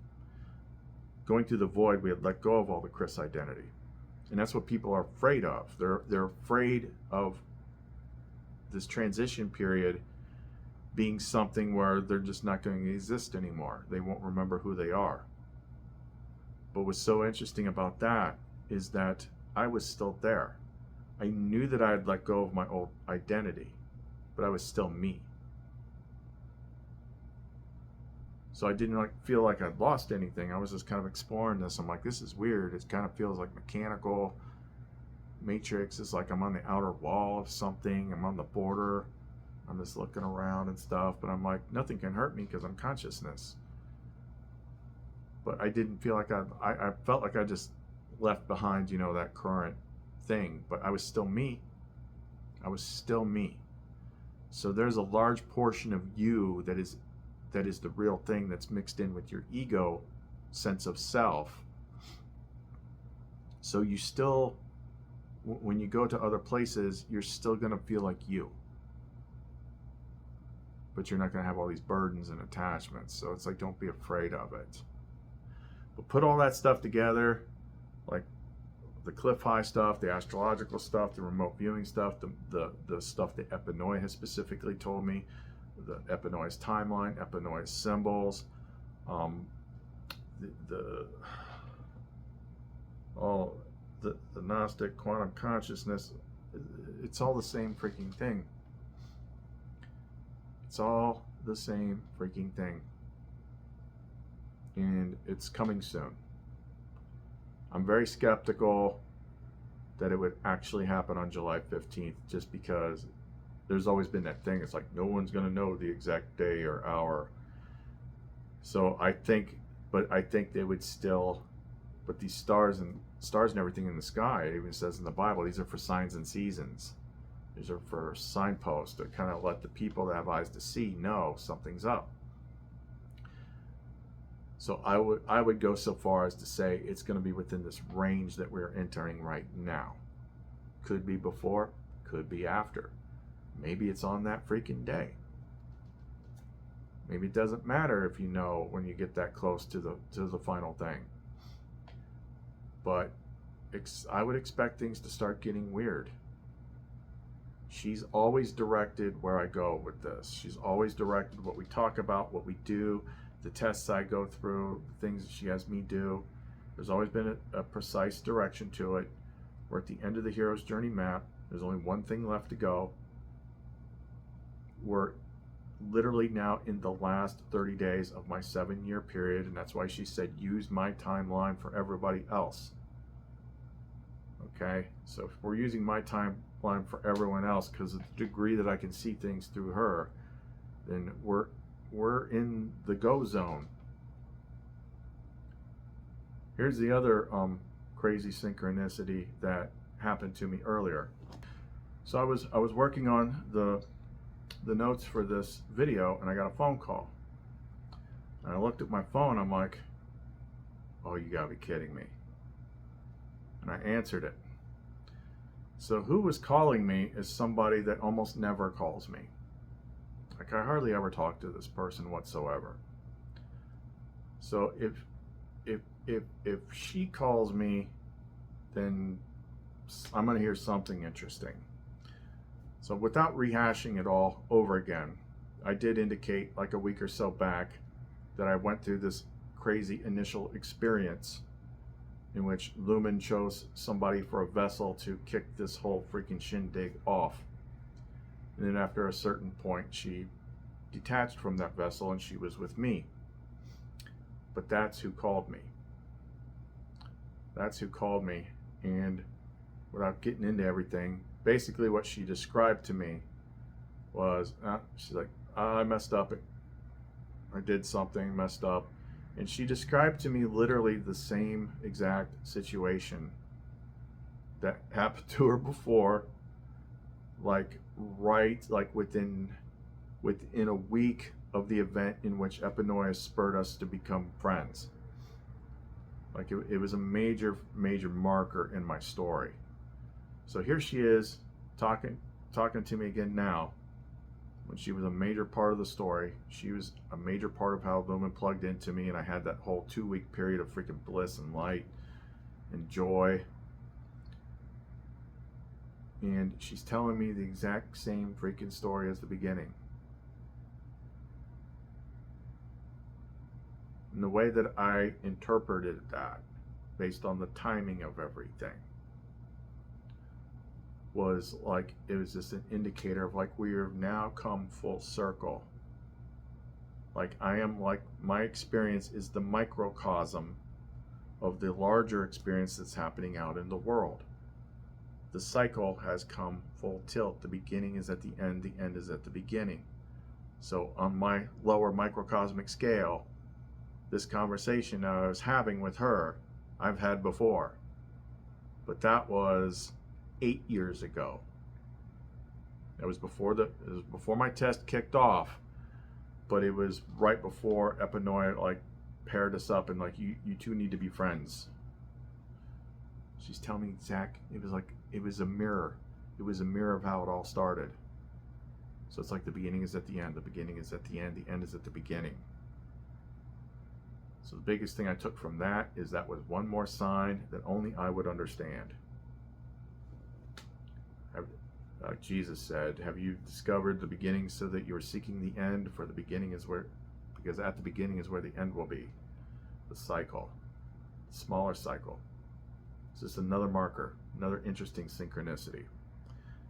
Speaker 1: Going through the void, we had let go of all the Chris identity. And that's what people are afraid of. They're afraid of this transition period being something where they're just not going to exist anymore. They won't remember who they are. But what's so interesting about that is that I was still there. I knew that I had let go of my old identity, but I was still me. So I didn't feel like I'd lost anything. I was just kind of exploring this. I'm like, this is weird. It kind of feels like mechanical. Matrix is like I'm on the outer wall of something. I'm on the border. I'm just looking around and stuff. But I'm like, nothing can hurt me because I'm consciousness. But I didn't feel like I felt like I just left behind, that current thing. But I was still me. I was still me. So there's a large portion of you that is the real thing that's mixed in with your ego sense of self. So you still, when you go to other places, you're still going to feel like you. but you're not going to have all these burdens and attachments. So it's like, don't be afraid of it. But put all that stuff together, like the cliff high stuff, the astrological stuff, the remote viewing stuff, the stuff that Epinoi has specifically told me, the Epinoi's timeline, Epinoi's symbols, the Gnostic quantum consciousness. It's all the same freaking thing. It's all the same freaking thing. And it's coming soon. I'm very skeptical that it would actually happen on July 15th, just because there's always been that thing. It's like no one's going to know the exact day or hour. So I think they would still, but these stars and everything in the sky, it even says in the Bible, these are for signs and seasons. These are for signposts to kind of let the people that have eyes to see know something's up. So I would go so far as to say it's going to be within this range that we're entering right now. Could be before, could be after. Maybe it's on that freaking day. Maybe it doesn't matter if you know when you get that close to the final thing. But I would expect things to start getting weird. She's always directed where I go with this. She's always directed what we talk about, what we do, the tests I go through, the things that she has me do. There's always been a precise direction to it. We're at the end of the hero's journey map. There's only one thing left to go. We're literally now in the last 30 days of my 7-year period, and that's why she said use my timeline for everybody else. Okay, so if we're using my timeline for everyone else because of the degree that I can see things through her, then we're in the go zone. Here's the other crazy synchronicity that happened to me earlier. So I was working on the notes for this video, and I got a phone call. And I looked at my phone, I'm like, oh, you gotta be kidding me. And I answered it. So who was calling me is somebody that almost never calls me. Like, I hardly ever talk to this person whatsoever. So if she calls me, then I'm gonna hear something interesting. So without rehashing it all over again, I did indicate like a week or so back that I went through this crazy initial experience in which Lumen chose somebody for a vessel to kick this whole freaking shindig off. And then after a certain point, she detached from that vessel and she was with me. But that's who called me. That's who called me. And without getting into everything, basically what she described to me was, she's like, I messed up. I did something, messed up. And she described to me literally the same exact situation that happened to her before, like within a week of the event in which Epinoi spurred us to become friends. Like it was a major marker in my story. So here she is talking to me again now. When she was a major part of the story, she was a major part of how Lumen plugged into me, and I had that whole 2-week period of freaking bliss and light and joy. And she's telling me the exact same freaking story as the beginning. And the way that I interpreted that, based on the timing of everything, was like, it was just an indicator of like, we have now come full circle. Like I am, like my experience is the microcosm of the larger experience that's happening out in the world. The cycle has come full tilt. The beginning is at the end is at the beginning. So on my lower microcosmic scale, this conversation I was having with her, I've had before. But that was 8 years ago. It was before my test kicked off, but it was right before Epinoi like paired us up and like, you two need to be friends. She's telling me, Zach, it was a mirror. It was a mirror of how it all started. So it's like the beginning is at the end, the beginning is at the end, the end is at the beginning. So the biggest thing I took from that is that was one more sign that only I would understand. Jesus said, have you discovered the beginning so that you are seeking the end? For the beginning is where, because at the beginning is where the end will be. The cycle, the smaller cycle. It's just another marker, another interesting synchronicity.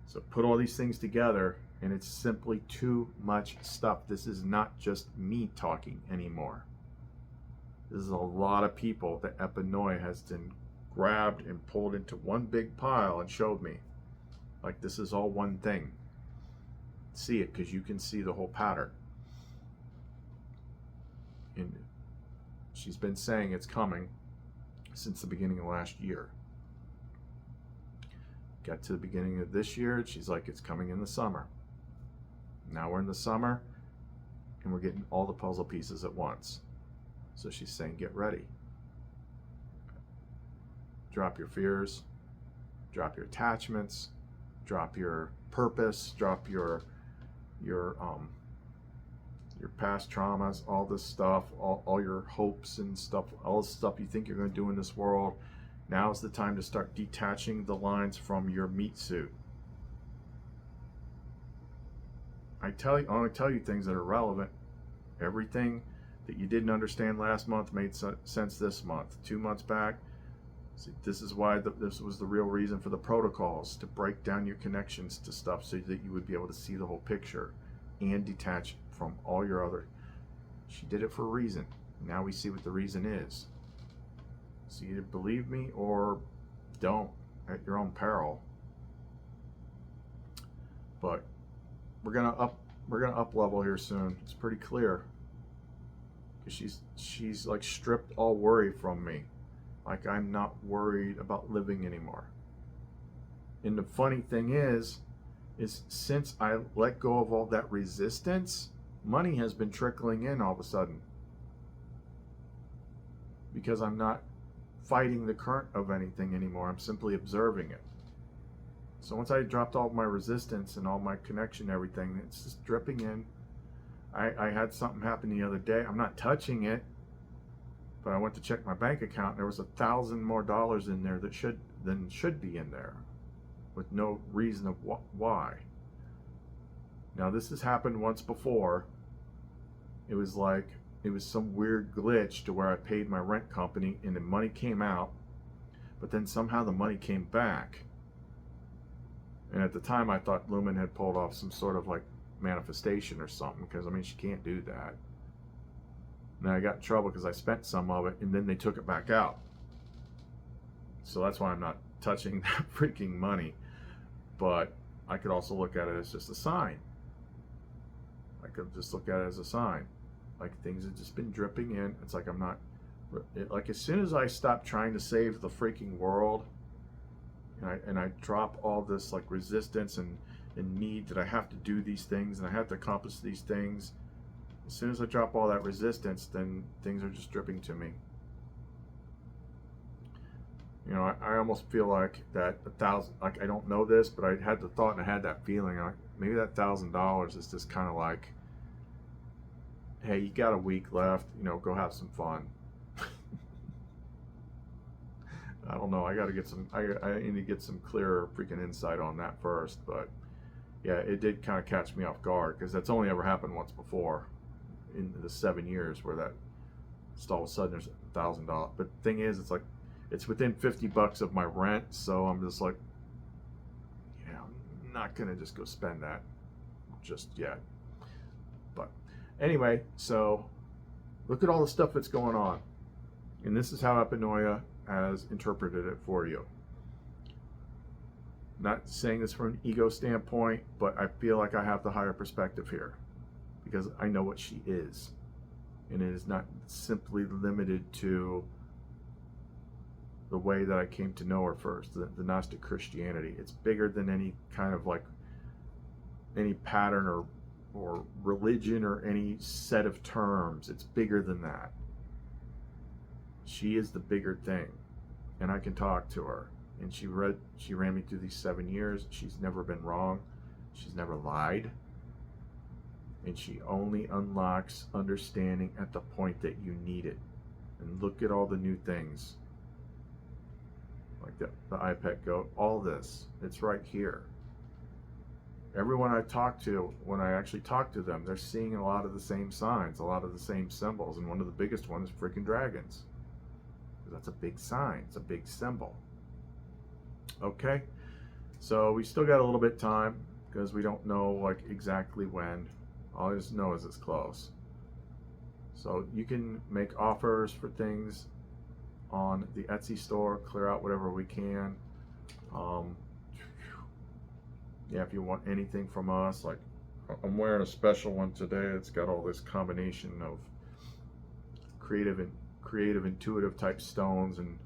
Speaker 1: So put all these things together and it's simply too much stuff. This is not just me talking anymore. This is a lot of people that Epinoia has been grabbed and pulled into one big pile and showed me. Like this is all one thing. See it because you can see the whole pattern. And she's been saying it's coming since the beginning of last year. Got to the beginning of this year, and she's like, it's coming in the summer. Now we're in the summer, and we're getting all the puzzle pieces at once. So she's saying, get ready. Drop your fears, drop your attachments, drop your purpose, drop your past traumas, all this stuff, all your hopes and stuff, all the stuff you think you're going to do in this world. Now is the time to start detaching the lines from your meat suit. I only tell you things that are relevant. Everything that you didn't understand last month made sense this month. 2 months back, see, this is why this was the real reason for the protocols, to break down your connections to stuff so that you would be able to see the whole picture and detach from all your other. She did it for a reason. Now we see what the reason is. So either believe me or don't at your own peril. But we're gonna up level here soon. It's pretty clear. Because she's like stripped all worry from me. Like I'm not worried about living anymore. And the funny thing is since I let go of all that resistance, money has been trickling in all of a sudden. Because I'm not fighting the current of anything anymore. I'm simply observing it. So once I dropped all my resistance and all my connection, everything, it's just dripping in. I had something happen the other day. I'm not touching it, but I went to check my bank account and there was $1,000 more in there that should be in there, with no reason of why. Now this has happened once before. It was some weird glitch to where I paid my rent company and the money came out, but then somehow the money came back. And at the time I thought Lumen had pulled off some sort of like manifestation or something, because I mean she can't do that. And I got in trouble because I spent some of it and then they took it back out. So that's why I'm not touching that freaking money. But I could also look at it as just a sign. I could just look at it as a sign. Like things have just been dripping in. It's like I'm not, like as soon as I stop trying to save the freaking world and I drop all this like resistance and need that I have to do these things and I have to accomplish these things, as soon as I drop all that resistance, then things are just dripping to me. You know, I almost feel like that $1,000, like I don't know this, but I had the thought and I had that feeling like maybe that $1,000 is just kind of like, hey, you got a week left, you know, go have some fun. I don't know, I got to get some, I need to get some clearer freaking insight on that first, but yeah, it did kind of catch me off guard because that's only ever happened once before in the 7 years where that just all of a sudden there's $1,000. But the thing is, it's like, it's within $50 of my rent, so I'm just like, yeah, I'm not gonna just go spend that just yet. But anyway, so look at all the stuff that's going on, and this is how Epinoia has interpreted it for you. Not saying this from an ego standpoint, but I feel like I have the higher perspective here because I know what she is, and it is not simply limited to the way that I came to know her first, the Gnostic Christianity. It's bigger than any kind of like any pattern or religion or any set of terms. It's bigger than that. She is the bigger thing, and I can talk to her. And she ran me through these 7 years. She's never been wrong. She's never lied. and she only unlocks understanding at the point that you need it. And look at all the new things, like the iPad Go, all this, it's right here. Everyone I talk to, when I actually talk to them, they're seeing a lot of the same signs, a lot of the same symbols, and one of the biggest ones is freaking dragons. That's a big sign, it's a big symbol. Okay, so we still got a little bit of time because we don't know like exactly when. All I just know is it's close. So you can make offers for things on the Etsy store, clear out whatever we can. Yeah, if you want anything from us, like I'm wearing a special one today. It's got all this combination of creative intuitive type stones and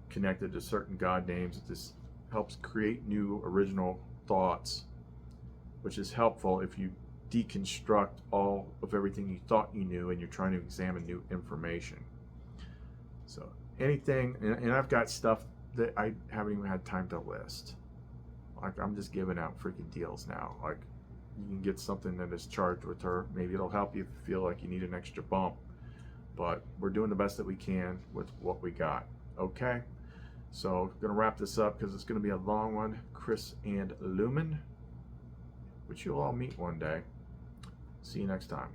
Speaker 1: connected to certain god names. It just helps create new original thoughts, which is helpful if you deconstruct all of everything you thought you knew and you're trying to examine new information. So anything, and I've got stuff that I haven't even had time to list. Like I'm just giving out freaking deals now. Like you can get something that is charged with her. Maybe it'll help you if you feel like you need an extra bump. But we're doing the best that we can with what we got. Okay? So I'm going to wrap this up because it's going to be a long one. Chris and Lumen, which you'll all meet one day. See you next time.